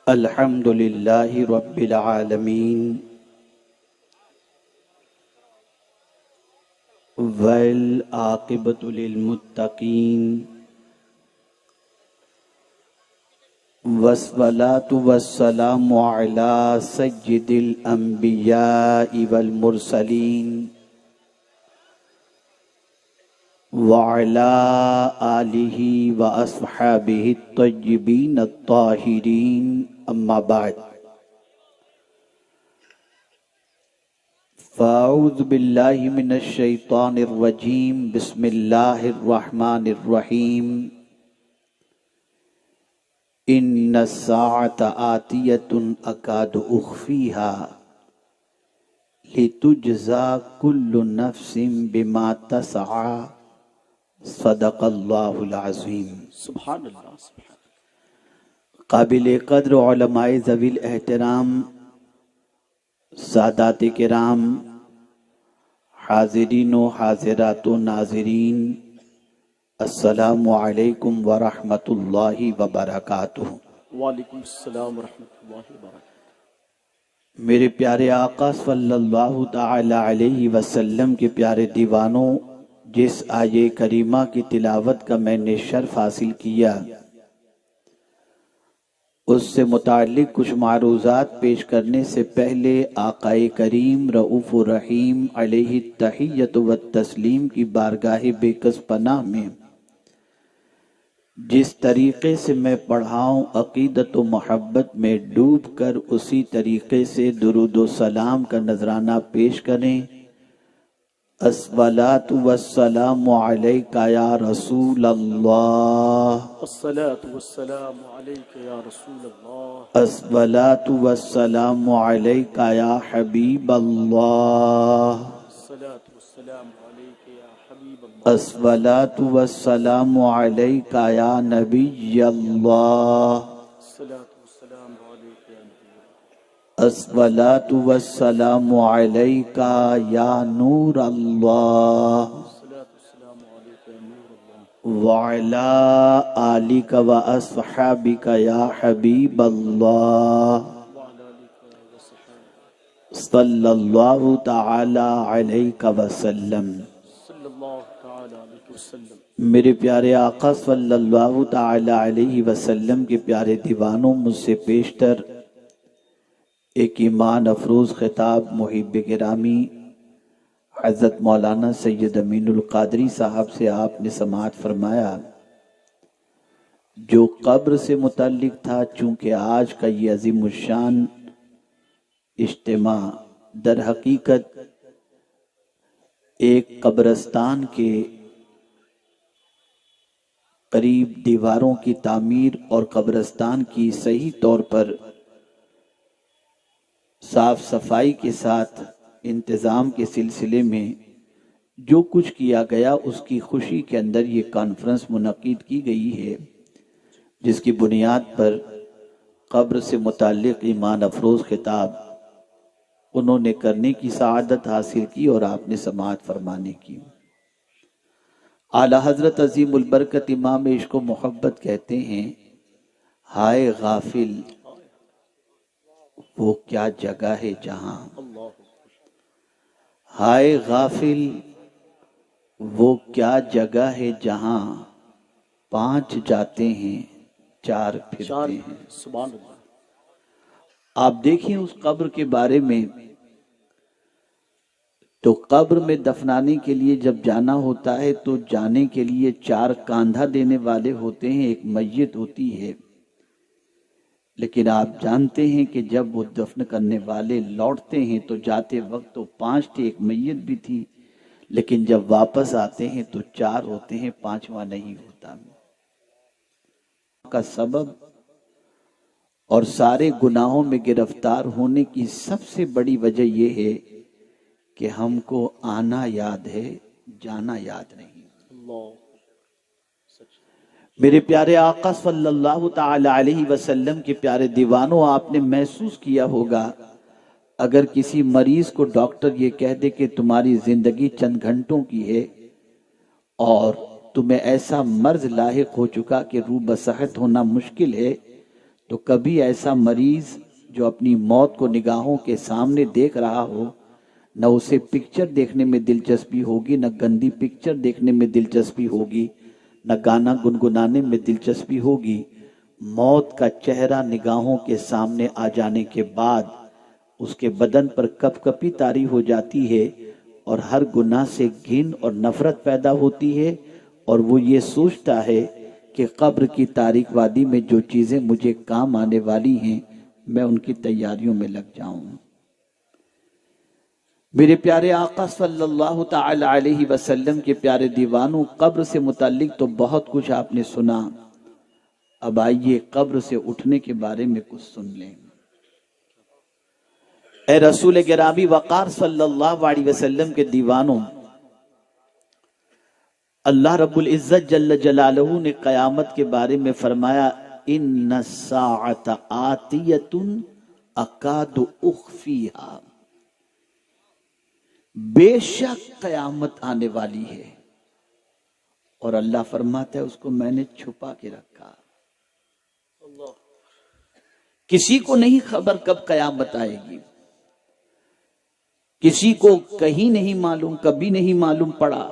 الحمد للہ رب العالمین والعاقبۃ للمتقین والصلاة والسلام علی سید الانبیاء والمرسلین وعلى آلہ واصحابہ الطیبین الطاہرین اما بعد فاعوذ باللہ من الشیطان الرجیم بسم اللہ الرحمن الرحیم ان الساعة آتیۃ اکاد اخفیہا لتجزا کل نفس بما تسعی صدق اللہ العظیم۔ سبحان اللہ سبحان اللہ۔ قابل قدر علماء ذوی الاحترام، سادات کرام، حاضرین و حاضرات و ناظرین، السلام علیکم ورحمۃ اللہ وبرکاتہ۔ وعلیکم السلام ورحمۃ اللہ وبرکاتہ۔ میرے پیارے آقا صلی اللہ تعالی علیہ وسلم کے پیارے دیوانوں، جس آیے کریمہ کی تلاوت کا میں نے شرف حاصل کیا، اس سے متعلق کچھ معروضات پیش کرنے سے پہلے آقا کریم رؤوف الرحیم علیہ التحیۃ والتسلیم کی بارگاہ بے کس پناہ میں جس طریقے سے میں پڑھاؤں، عقیدت و محبت میں ڈوب کر اسی طریقے سے درود و سلام کا نذرانہ پیش کریں۔ الصلاۃ والسلام علیک یا رسول اللہ، الصلاۃ والسلام علیک یا رسول اللہ، الصلاۃ والسلام علیک یا حبیب اللہ، الصلاۃ والسلام علیک یا حبیب اللہ، الصلاۃ والسلام علیک یا نبی اللہ، الصلاۃ والسلام علیک یا نبی اللہ، الصلاۃ والسلام علیک یا نور اللہ، الصلاۃ والسلام علیک یا نور اللہ، وعلی آلک و اصحابک یا حبیب اللہ، وعلی آلک وصحبہ صلی اللہ تعالی علیہ وسلم۔ صلی اللہ تعالی علیہ وسلم۔ میرے پیارے آقا صلی اللہ تعالی علیہ وسلم کے پیارے دیوانوں، مجھ سے پیشتر ایک ایمان افروز خطاب محب گرامی حضرت مولانا سید امین القادری صاحب سے آپ نے سماعت فرمایا، جو قبر سے متعلق تھا۔ چونکہ آج کا یہ عظیم الشان اجتماع در حقیقت ایک قبرستان کے قریب دیواروں کی تعمیر اور قبرستان کی صحیح طور پر صاف صفائی کے ساتھ انتظام کے سلسلے میں جو کچھ کیا گیا، اس کی خوشی کے اندر یہ کانفرنس منعقد کی گئی ہے، جس کی بنیاد پر قبر سے متعلق ایمان افروز خطاب انہوں نے کرنے کی سعادت حاصل کی اور آپ نے سماعت فرمانے کی۔ اعلیٰ حضرت عظیم البرکت امام عشق و محبت کہتے ہیں، ہائے غافل وہ کیا جگہ ہے جہاں، اللہ ہائے غافل وہ کیا جگہ ہے جہاں، پانچ جاتے ہیں چار پھرتے ہیں۔ سبحان اللہ۔ آپ دیکھیں اس قبر کے بارے میں، تو قبر میں دفنانے کے لیے جب جانا ہوتا ہے تو جانے کے لیے چار کاندھا دینے والے ہوتے ہیں، ایک میت ہوتی ہے، لیکن آپ جانتے ہیں کہ جب وہ دفن کرنے والے لوٹتے ہیں تو جاتے وقت تو پانچ تھے، ایک میت بھی تھی، لیکن جب واپس آتے ہیں تو چار ہوتے ہیں، پانچواں نہیں ہوتا۔ کا سبب اور سارے گناہوں میں گرفتار ہونے کی سب سے بڑی وجہ یہ ہے کہ ہم کو آنا یاد ہے، جانا یاد نہیں۔ اللہ میرے پیارے آقا صلی اللہ تعالی علیہ وسلم کے پیارے دیوانوں، آپ نے محسوس کیا ہوگا اگر کسی مریض کو ڈاکٹر یہ کہہ دے کہ تمہاری زندگی چند گھنٹوں کی ہے اور تمہیں ایسا مرض لاحق ہو چکا کہ روح بصحت ہونا مشکل ہے، تو کبھی ایسا مریض جو اپنی موت کو نگاہوں کے سامنے دیکھ رہا ہو، نہ اسے پکچر دیکھنے میں دلچسپی ہوگی، نہ گندی پکچر دیکھنے میں دلچسپی ہوگی، نہ گانا گنگنانے میں دلچسپی ہوگی، موت کا چہرہ نگاہوں کے سامنے آ جانے کے بعد اس کے بدن پر کپ کپی طاری ہو جاتی ہے اور ہر گناہ سے گھن اور نفرت پیدا ہوتی ہے، اور وہ یہ سوچتا ہے کہ قبر کی تاریک وادی میں جو چیزیں مجھے کام آنے والی ہیں میں ان کی تیاریوں میں لگ جاؤں۔ میرے پیارے آقا صلی اللہ تعالی علیہ وسلم کے پیارے دیوانوں، قبر سے متعلق تو بہت کچھ آپ نے سنا، اب آئیے قبر سے اٹھنے کے بارے میں کچھ سن لیں۔ اے رسول گرامی وقار صلی اللہ علیہ وسلم کے دیوانوں، اللہ رب العزت جل جلالہ نے قیامت کے بارے میں فرمایا ان الساعۃ آتیۃ اکاد اخفیہا، بے شک قیامت آنے والی ہے، اور اللہ فرماتا ہے اس کو میں نے چھپا کے رکھا۔ کسی کو نہیں خبر کب قیامت آئے گی، کسی کو کہیں نہیں معلوم، کبھی نہیں معلوم پڑا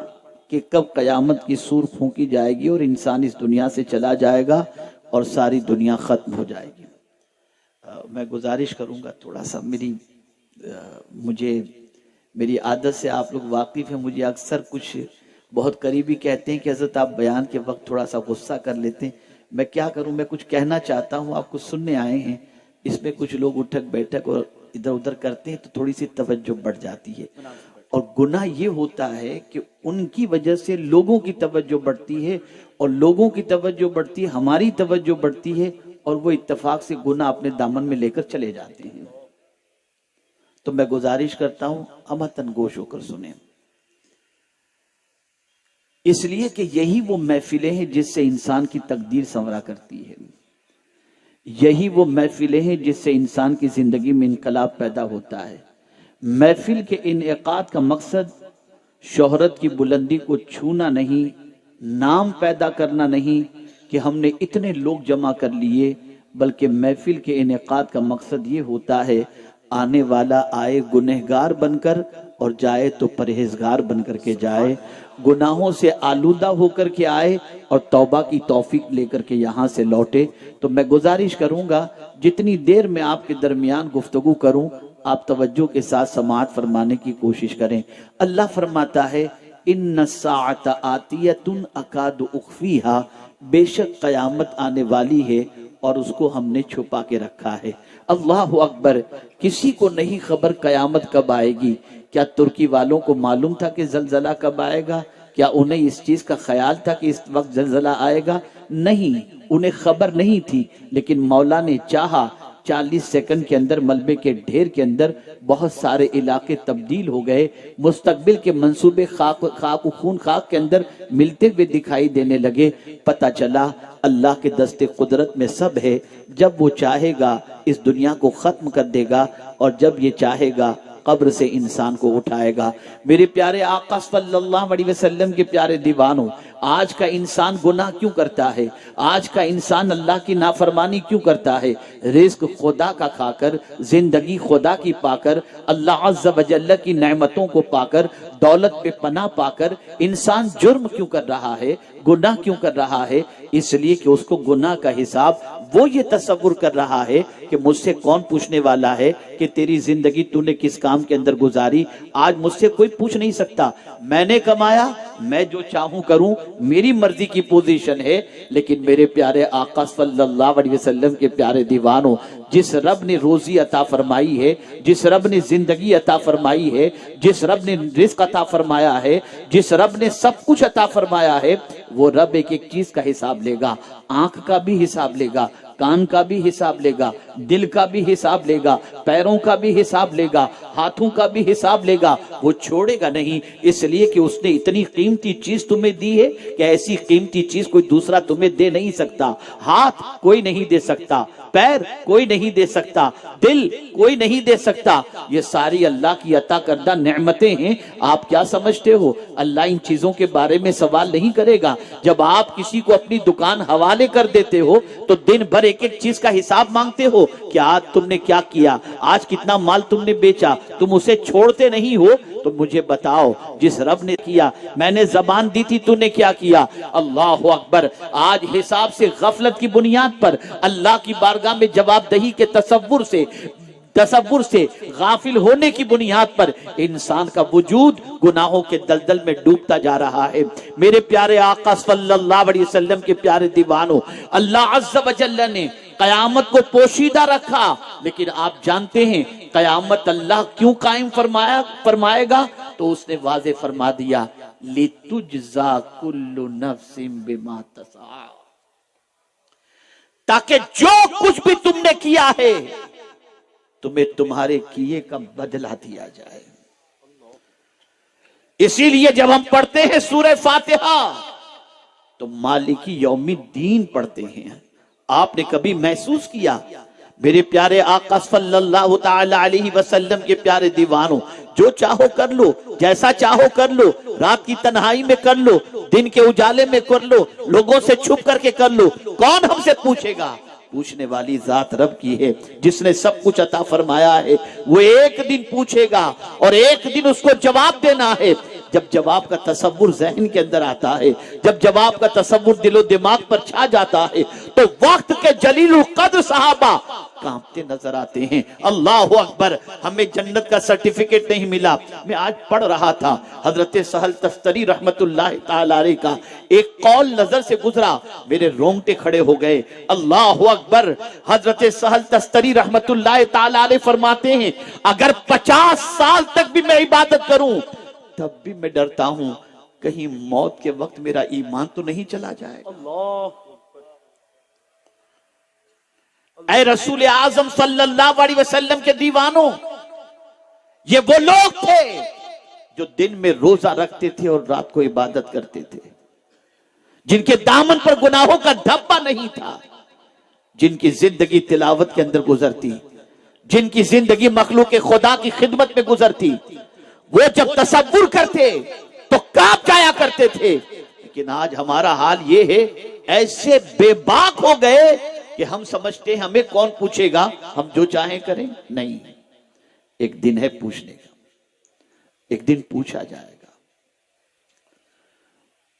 کہ کب قیامت کی سور پھونکی جائے گی اور انسان اس دنیا سے چلا جائے گا اور ساری دنیا ختم ہو جائے گی۔ میں گزارش کروں گا تھوڑا سا، میری عادت سے آپ لوگ واقف ہیں، مجھے اکثر کچھ بہت قریبی کہتے ہیں کہ حضرت آپ بیان کے وقت تھوڑا سا غصہ کر لیتے ہیں۔ میں کیا کروں، میں کچھ کہنا چاہتا ہوں، آپ کچھ سننے آئے ہیں، اس میں کچھ لوگ اٹھک بیٹھک اور ادھر ادھر کرتے ہیں تو تھوڑی سی توجہ بڑھ جاتی ہے، اور گناہ یہ ہوتا ہے کہ ان کی وجہ سے لوگوں کی توجہ بڑھتی ہے، اور لوگوں کی توجہ بڑھتی ہے، ہماری توجہ بڑھتی ہے، اور وہ اتفاق سے گناہ اپنے دامن میں لے کر چلے جاتے ہیں۔ تو میں گزارش کرتا ہوں امتن گوش ہو کر سنیں، اس لیے کہ یہی وہ محفلیں ہیں جس سے انسان کی تقدیر سنورا کرتی ہے، یہی وہ محفلیں ہیں جس سے انسان کی زندگی میں انقلاب پیدا ہوتا ہے۔ محفل کے انعقاد کا مقصد شہرت کی بلندی کو چھونا نہیں، نام پیدا کرنا نہیں کہ ہم نے اتنے لوگ جمع کر لیے، بلکہ محفل کے انعقاد کا مقصد یہ ہوتا ہے آنے والا آئے گنہگار بن کر اور جائے تو پرہیزگار بن کر کے جائے، گناہوں سے آلودہ ہو کر کے آئے اور توبہ کی توفیق لے کر کے یہاں سے لوٹے۔ تو میں گزارش کروں گا جتنی دیر میں آپ کے درمیان گفتگو کروں آپ توجہ کے ساتھ سماعت فرمانے کی کوشش کریں۔ اللہ فرماتا ہے ان الساعۃ آتیۃ اکاد اخفیہا، بے شک قیامت آنے والی ہے اور اس کو ہم نے چھپا کے رکھا ہے۔ اللہ اکبر، کسی کو نہیں خبر قیامت کب آئے گی۔ کیا ترکی والوں کو معلوم تھا کہ زلزلہ کب آئے گا؟ کیا انہیں اس چیز کا خیال تھا کہ اس وقت زلزلہ آئے گا؟ نہیں، انہیں خبر نہیں تھی، لیکن مولا نے چاہا 40 سیکنڈ کے اندر ملبے کے ڈھیر کے اندر بہت سارے علاقے تبدیل ہو گئے، مستقبل کے منصوبے خاک و خون خاک کے اندر ملتے ہوئے دکھائی دینے لگے۔ پتہ چلا اللہ کے دست قدرت میں سب ہے، جب وہ چاہے گا اس دنیا کو ختم کر دے گا، اور جب یہ چاہے گا قبر سے انسان کو اٹھائے گا۔ میرے پیارے آقا صلی اللہ علیہ وسلم کے پیارے دیوانوں، آج کا انسان گناہ کیوں کرتا ہے؟ آج کا انسان اللہ کی نافرمانی کیوں کرتا ہے؟ رزق خدا کا کھا کر، زندگی خدا کی پا کر، اللہ عز و جل کی نعمتوں کو پا کر، دولت پہ پناہ پا کر انسان جرم کیوں کر رہا ہے؟ گناہ کیوں کر رہا ہے؟ اس لیے کہ اس کو گناہ کا حساب وہ یہ تصور کر رہا ہے کہ مجھ سے کون پوچھنے والا ہے کہ تیری زندگی تو نے کس کام کے اندر گزاری۔ آج مجھ سے کوئی پوچھ نہیں سکتا، میں نے کمایا، میں جو چاہوں کروں، میری مرضی کی پوزیشن ہے۔ لیکن میرے پیارے آقا صلی اللہ علیہ وسلم کے پیارے دیوانوں، جس رب نے روزی عطا فرمائی ہے، جس رب نے زندگی عطا فرمائی ہے، جس رب نے رزق عطا فرمایا ہے، جس رب نے سب کچھ عطا فرمایا ہے، وہ رب ایک ایک چیز کا حساب لے گا۔ آنکھ کا بھی حساب لے گا، کان کا بھی حساب لے گا، دل کا بھی حساب لے گا، پیروں کا بھی حساب لے گا، ہاتھوں کا بھی حساب لے گا، وہ چھوڑے گا نہیں، اس لیے کہ اس نے اتنی قیمتی چیز تمہیں دی ہے کہ ایسی قیمتی چیز کوئی دوسرا تمہیں دے نہیں سکتا۔ ہاتھ کوئی نہیں دے سکتا، پیر کوئی نہیں دے سکتا، دل کوئی نہیں دے سکتا، یہ ساری اللہ کی عطا کردہ نعمتیں ہیں۔ آپ کیا سمجھتے ہو اللہ ان چیزوں کے بارے میں سوال نہیں کرے گا؟ جب آپ کسی کو اپنی دکان حوالے کر دیتے ہو تو دن بھر ایک ایک چیز کا حساب مانگتے ہو کہ آج تم نے کیا کیا، آج کتنا مال تم نے بیچا، تم اسے چھوڑتے نہیں ہو۔ تو مجھے بتاؤ، جس رب نے کیا، میں نے زبان دی تھی، تو نے کیا کیا؟ اللہ اکبر۔ آج حساب سے غفلت کی بنیاد پر اللہ کی بارگاہ میں جواب دہی کے تصور سے غافل ہونے کی بنیاد پر انسان کا وجود گناہوں کے دلدل میں ڈوبتا جا رہا ہے۔ میرے پیارے آقا صلی اللہ علیہ وسلم کے پیارے دیوانوں، اللہ عز و جل نے قیامت کو پوشیدہ رکھا، لیکن آپ جانتے ہیں قیامت اللہ کیوں قائم فرمائے گا؟ تو اس نے واضح فرما دیا، لِتُجْزَا كُلُّ نَفْسٍ بِمَا تَسْعَىٰ، تاکہ جو کچھ بھی تم نے کیا ہے تمہیں تمہارے کیے کا بدلہ دیا جائے۔ اسی لیے جب ہم پڑھتے ہیں سورہ فاتحہ تو مالکی یوم الدین پڑھتے ہیں۔ آپ نے کبھی محسوس کیا میرے پیارے آقا صلی اللہ تعالی علیہ وسلم کے پیارے دیوانوں، جو چاہو کر لو، جیسا چاہو کر لو، رات کی تنہائی میں کر لو، دن کے اجالے میں کر لو، لوگوں سے چھپ کر کے کر لو، کون ہم سے پوچھے گا؟ پوچھنے والی ذات رب کی ہے، جس نے سب کچھ عطا فرمایا ہے۔ وہ ایک دن پوچھے گا اور ایک دن اس کو جواب دینا ہے۔ جب جواب کا تصور ذہن کے اندر آتا ہے، جب جواب کا تصور دل و دماغ پر چھا جاتا ہے، تو وقت کے جلیل القدر صحابہ کانپتے نظر آتے ہیں۔ اللہ اکبر۔ ہمیں جنت کا سرٹیفکیٹ نہیں ملا۔ میں آج پڑھ رہا تھا حضرت سہل تستری رحمت اللہ تعالی علیہ کا ایک قول نظر سے گزرا، میرے رونگٹے کھڑے ہو گئے۔ اللہ اکبر۔ حضرت سہل تستری رحمت اللہ تعالی علیہ فرماتے ہیں، اگر 50 سال تک بھی میں عبادت کروں تب بھی میں ڈرتا ہوں کہیں موت کے وقت میرا ایمان تو نہیں چلا جائے۔ اے رسول اعظم صلی اللہ علیہ وسلم کے دیوانوں، یہ وہ لوگ تھے جو دن میں روزہ رکھتے تھے اور رات کو عبادت کرتے تھے، جن کے دامن پر گناہوں کا دھبا نہیں تھا، جن کی زندگی تلاوت کے اندر گزرتی، جن کی زندگی مخلوق خدا کی خدمت میں گزرتی۔ وہ جب تصور کرتے تو کانپ جایا کرتے تھے، لیکن آج ہمارا حال یہ ہے، ایسے بے باک ہو گئے کہ ہم سمجھتے ہیں ہمیں کون پوچھے گا، ہم جو چاہیں کریں۔ نہیں، ایک دن ہے پوچھنے کا، ایک دن پوچھا جائے گا،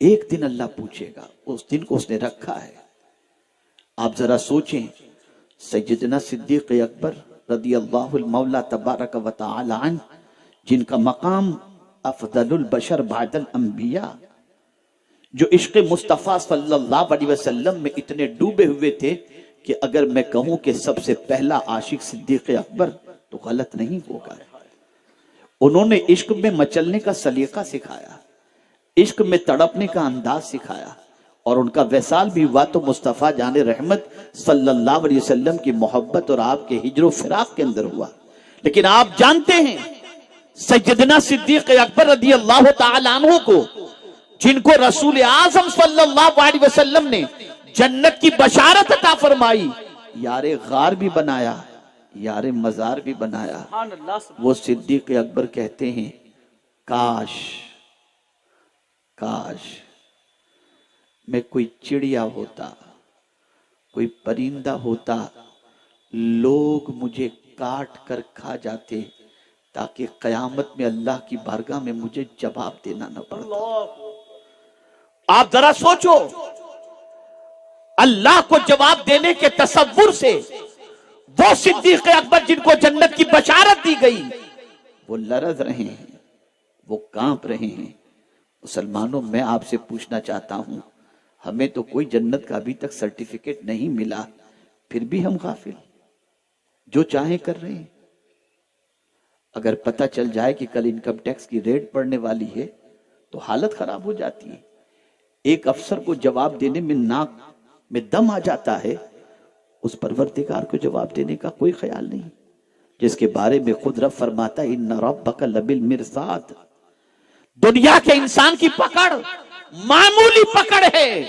ایک دن اللہ پوچھے گا، اس دن کو اس نے رکھا ہے۔ آپ ذرا سوچیں، سیدنا صدیق اکبر رضی اللہ المولا تبارک و تعالی عنہ، جن کا مقام افضل البشر بعد الانبیاء، جو عشق مصطفیٰ صلی اللہ علیہ وسلم میں اتنے ڈوبے ہوئے تھے کہ اگر میں کہوں کہ سب سے پہلا عاشق صدیق اکبر تو غلط نہیں ہوگا۔ انہوں نے عشق میں مچلنے کا سلیقہ سکھایا، عشق میں تڑپنے کا انداز سکھایا، اور ان کا وصال بھی ہوا تو مصطفیٰ جان رحمت صلی اللہ علیہ وسلم کی محبت اور آپ کے ہجر و فراق کے اندر ہوا۔ لیکن آپ جانتے ہیں سیدنا صدیق اکبر رضی اللہ تعالی عنہ کو، جن کو رسول اعظم صلی اللہ علیہ وسلم نے جنت کی بشارت عطا فرمائی، یار غار بھی بنایا، یار مزار بھی بنایا، وہ صدیق اکبر کہتے ہیں کاش میں کوئی چڑیا ہوتا، کوئی پرندہ ہوتا، لوگ مجھے کاٹ کر کھا جاتے تاکہ قیامت میں اللہ کی بارگاہ میں مجھے جواب دینا نہ پڑتا۔ آپ ذرا سوچو، اللہ کو جواب دینے کے تصور سے وہ صدیق اکبر جن کو جنت کی بشارت دی گئی، وہ لرز رہے ہیں، وہ کانپ رہے ہیں۔ مسلمانوں، میں آپ سے پوچھنا چاہتا ہوں، ہمیں تو کوئی جنت کا ابھی تک سرٹیفکیٹ نہیں ملا، پھر بھی ہم غافل، جو چاہیں کر رہے ہیں۔ اگر پتہ چل جائے کہ کل انکم ٹیکس کی ریڈ پڑنے والی ہے تو حالت خراب ہو جاتی ہے۔ ایک افسر کو جواب دینے میں ناک میں دم آ جاتا ہے، اس پروردگار کو جواب دینے کا کوئی خیال نہیں، جس کے بارے میں خود رب فرماتا ہے ان ربک لبالمرصاد۔ دنیا کے انسان کی پکڑ معمولی پکڑ ہے،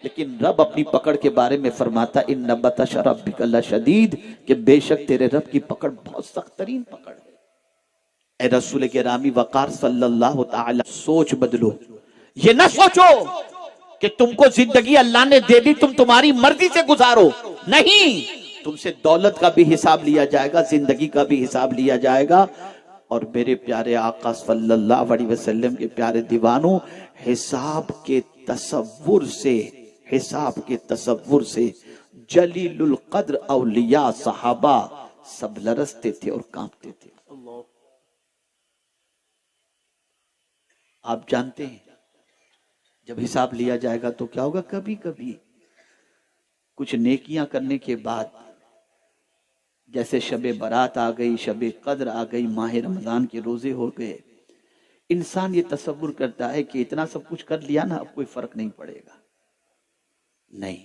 لیکن رب اپنی پکڑ کے بارے میں فرماتا ان بطش ربک لشدید، کہ بے شک تیرے رب کی پکڑ بہت سخت ترین پکڑ ہے۔ اے رسول گرامی وقار صلی اللہ تعالی، سوچ بدلو، یہ نہ سوچو کہ تم کو زندگی اللہ نے دے دی تم تمہاری مرضی سے گزارو، نہیں، تم سے دولت کا بھی حساب لیا جائے گا، زندگی کا بھی حساب لیا جائے گا۔ اور میرے پیارے آقا صلی اللہ علیہ وسلم کے پیارے دیوانوں، حساب کے تصور سے جلیل القدر اولیاء صحابہ سب لرزتے تھے اور کانپتے تھے۔ آپ جانتے ہیں جب حساب لیا جائے گا تو کیا ہوگا؟ کبھی کبھی کچھ نیکیاں کرنے کے بعد، جیسے شب برات آ گئی، شب قدر آ گئی، ماہ رمضان کے روزے ہو گئے، انسان یہ تصور کرتا ہے کہ اتنا سب کچھ کر لیا نا، اب کوئی فرق نہیں پڑے گا۔ نہیں،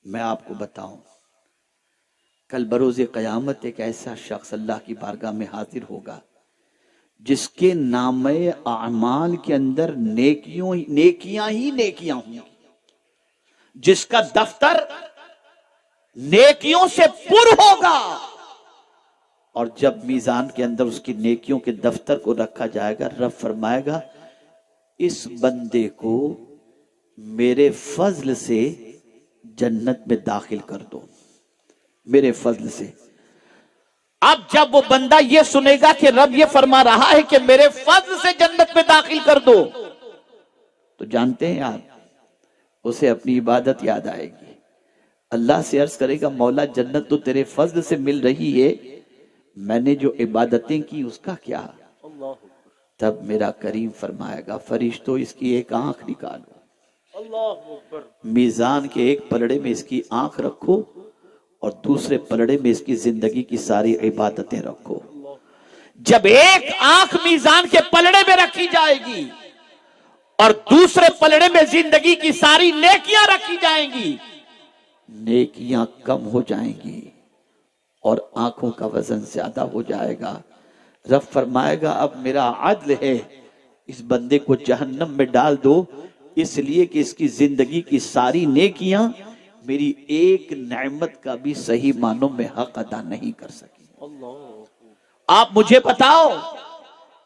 میں آپ کو بتاؤں، کل بروز قیامت ایک ایسا شخص اللہ کی بارگاہ میں حاضر ہوگا جس کے نامہ اعمال کے اندر نیکیاں ہی نیکیاں ہوں گی، جس کا دفتر نیکیوں سے پر ہوگا، اور جب میزان کے اندر اس کی نیکیوں کے دفتر کو رکھا جائے گا، رب فرمائے گا اس بندے کو میرے فضل سے جنت میں داخل کر دو، میرے فضل سے۔ اب جب وہ بندہ یہ سنے گا کہ رب یہ فرما رہا ہے کہ میرے فضل سے جنت میں داخل کر دو، تو جانتے ہیں آپ، اسے اپنی عبادت یاد آئے گی، اللہ سے عرض کرے گا مولا جنت تو تیرے فضل سے مل رہی ہے، میں نے جو عبادتیں کی اس کا کیا؟ تب میرا کریم فرمائے گا فرشتوں اس کی ایک آنکھ نکالو، میزان کے ایک پلڑے میں اس کی آنکھ رکھو اور دوسرے پلڑے میں اس کی زندگی کی ساری عبادتیں رکھو۔ جب ایک آنکھ میزان کے پلڑے میں رکھی جائے گی اور دوسرے پلڑے میں زندگی کی ساری نیکیاں رکھی جائیں گی، نیکیاں کم ہو جائیں گی اور آنکھوں کا وزن زیادہ ہو جائے گا۔ رب فرمائے گا اب میرا عدل ہے، اس بندے کو جہنم میں ڈال دو، اس لیے کہ اس کی زندگی کی ساری نیکیاں میری ایک نعمت کا بھی صحیح معنوں میں حق ادا نہیں کر سکی۔ آپ مجھے بتاؤ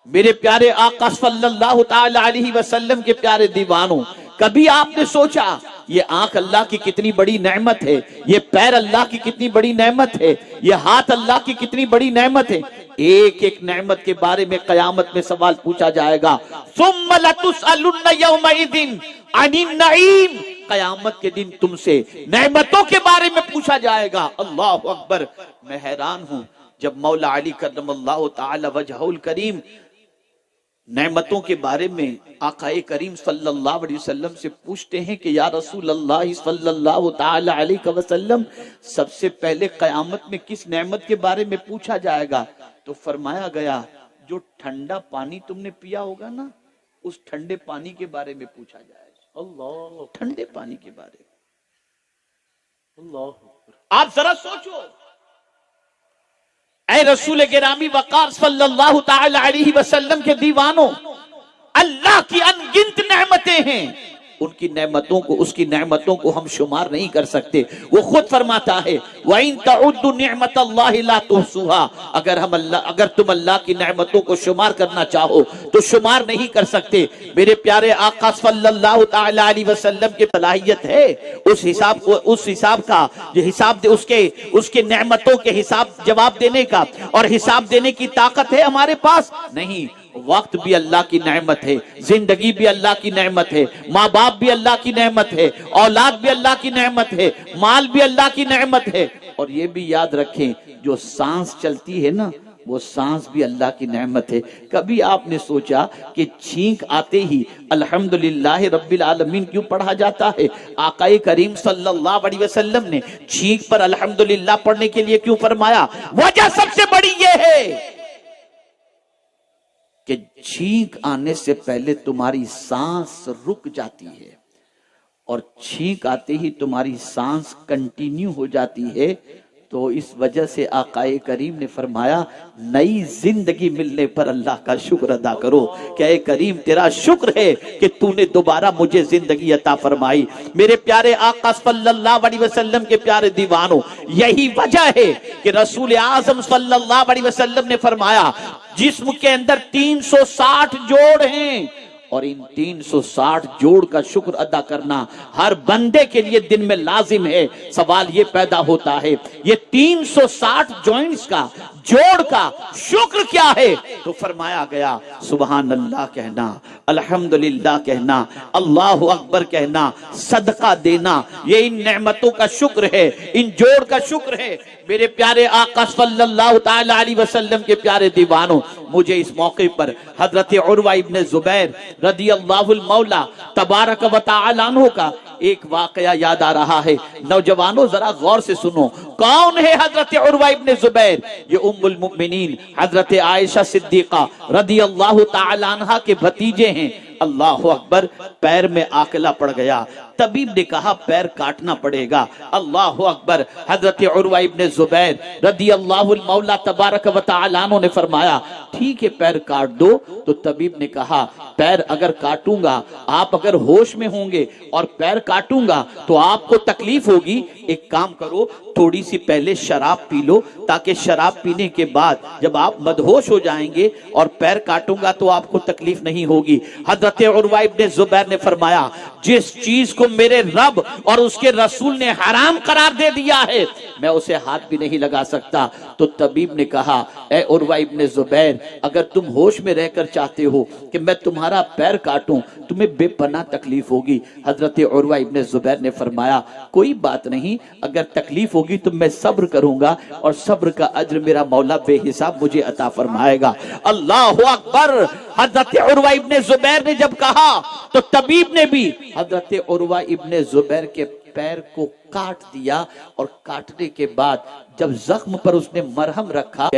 میرے پیارے آقا صلی اللہ تعالی علیہ وسلم کے پیارے دیوانوں، کبھی آپ نے سوچا یہ آنکھ اللہ کی کتنی بڑی نعمت ہے، یہ پیر اللہ کی کتنی بڑی نعمت ہے، یہ ہاتھ اللہ کی کتنی بڑی نعمت ہے؟ ایک ایک نعمت کے بارے میں قیامت میں سوال پوچھا جائے گا، ثم لتسألن یومئذ عن النعیم، قیامت کے دن تم سے نعمتوں کے بارے میں پوچھا جائے گا۔ اللہ اکبر، میں حیران ہوں جب مولا علی کرم اللہ تعالی وجہہ الکریم نعمتوں کے بارے میں آقا کریم صلی اللہ علیہ وسلم سے پوچھتے ہیں کہ یا رسول اللہ صلی اللہ تعالی علیہ وسلم، سب سے پہلے قیامت میں کس نعمت کے بارے میں پوچھا جائے گا؟ تو فرمایا گیا جو ٹھنڈا پانی تم نے پیا ہوگا نا، اس ٹھنڈے پانی کے بارے میں پوچھا جائے گا۔ اللہ، ٹھنڈے پانی کے بارے میں۔ اللہ، آپ ذرا سوچو، اے رسول گرامی وقار صلی اللہ تعالی علیہ وسلم کے دیوانوں، اللہ کی انگنت نعمتیں ہیں، ان کی نعمتوں کو، اس کی نعمتوں کو ہم شمار نہیں کر سکتے۔ وہ خود فرماتا ہے وَإِن تَعُدُّوا نِعْمَةَ اللَّهِ لَا تُحْصُوهَا، اگر تم اللہ کی نعمتوں کو شمار کرنا چاہو تو شمار نہیں کر سکتے۔ میرے پیارے آقا صلی اللہ تعالی علیہ وسلم کی صلاحیت ہے اس حساب کا جو حساب اس کے نعمتوں کے حساب جواب دینے کا، اور حساب دینے کی طاقت ہے ہمارے پاس نہیں۔ وقت بھی اللہ کی نعمت ہے، زندگی بھی اللہ کی نعمت ہے، ماں باپ بھی اللہ کی نعمت ہے، اولاد بھی اللہ کی نعمت ہے، مال بھی اللہ کی نعمت ہے، اور یہ بھی یاد رکھیں جو سانس چلتی ہے نا، وہ سانس بھی اللہ کی نعمت ہے۔ کبھی آپ نے سوچا کہ چھینک آتے ہی الحمدللہ رب العالمین کیوں پڑھا جاتا ہے؟ آقا کریم صلی اللہ علیہ وسلم نے چھینک پر الحمدللہ پڑھنے کے لیے کیوں فرمایا؟ وجہ سب سے بڑی یہ ہے کہ چھینک آنے سے پہلے تمہاری سانس رک جاتی ہے، اور چھینک آتے ہی تمہاری سانس کنٹینیو ہو جاتی ہے، تو اس وجہ سے آقائے کریم نے فرمایا نئی زندگی ملنے پر اللہ کا شکر ادا کرو کہ اے کریم تیرا شکر ہے کہ تو نے دوبارہ مجھے زندگی عطا فرمائی۔ میرے پیارے آقا صلی اللہ علیہ وسلم کے پیارے دیوانوں، یہی وجہ ہے کہ رسول اعظم صلی اللہ علیہ وسلم نے فرمایا جسم کے اندر 360 جوڑ ہیں، اور ان 360 جوڑ کا شکر ادا کرنا ہر بندے کے لیے دن میں لازم ہے۔ سوال یہ پیدا ہوتا ہے یہ 360 جوائنٹس کا جوڑ کا شکر کیا ہے؟ تو فرمایا گیا سبحان اللہ کہنا، الحمدللہ کہنا، اللہ اکبر کہنا، صدقہ دینا، یہ ان نعمتوں کا شکر ہے، ان جوڑ کا شکر ہے۔ میرے پیارے آقا صلی اللہ تعالی علیہ وسلم کے پیارے دیوانوں، مجھے اس موقع پر حضرت عروہ ابن زبیر رضی اللہ المولا تبارک و تعالی عنہ کا ایک واقعہ یاد آ رہا ہے۔ نوجوانوں ذرا غور سے سنو، کون ہے حضرت عروہ ابن زبیر؟ یہ ام المؤمنین حضرت عائشہ صدیقہ رضی اللہ تعالی عنہ کے بھتیجے ہیں۔ اللہ اکبر، پیر میں آکلہ پڑ گیا، طبیب نے کہا پیر کاٹنا پڑے گا۔ اللہ اکبر، حضرت عروہ ابن زبیر رضی اللہ المولا تبارک و تعالی عنہ نے فرمایا ٹھیک ہے پیر کاٹ دو۔ تو طبیب نے کہا پیر اگر کاٹوں گا، آپ اگر ہوش میں ہوں گے اور پیر کاٹوں گا تو آپ کو تکلیف ہوگی، ایک کام کرو تھوڑی سی پہلے شراب پی لو، تاکہ شراب پینے کے بعد جب آپ مدہوش ہو جائیں گے اور پیر کاٹوں گا تو آپ کو تکلیف نہیں ہوگی۔ حضرت عروہ ابن زبیر نے فرمایا جس چیز کو میرے رب اور اس کے رسول نے حرام قرار دے دیا ہے میں اسے ہاتھ بھی نہیں لگا سکتا۔ تو طبیب نے کہا اے عروہ ابن زبیر، اگر تم ہوش میں رہ کر چاہتے ہو کہ میں تمہارا پیر کاٹوں تمہیں بے پناہ تکلیف ہوگی۔ حضرت عروہ ابن زبیر نے فرمایا کوئی بات نہیں، اگر تکلیف ہوگی تو میں صبر کروں گا اور صبر کا اجر میرا مولا بے حساب مجھے عطا فرمائے گا۔ اللہ اکبر، حضرت عروہ ابن زبیر نے جب کہا تو طبیب نے بھی حضرت عروہ ابن زبیر کے پیر کو کاٹ دیا، اور کاٹنے کے بعد جب زخم پر اس نے مرہم رکھا،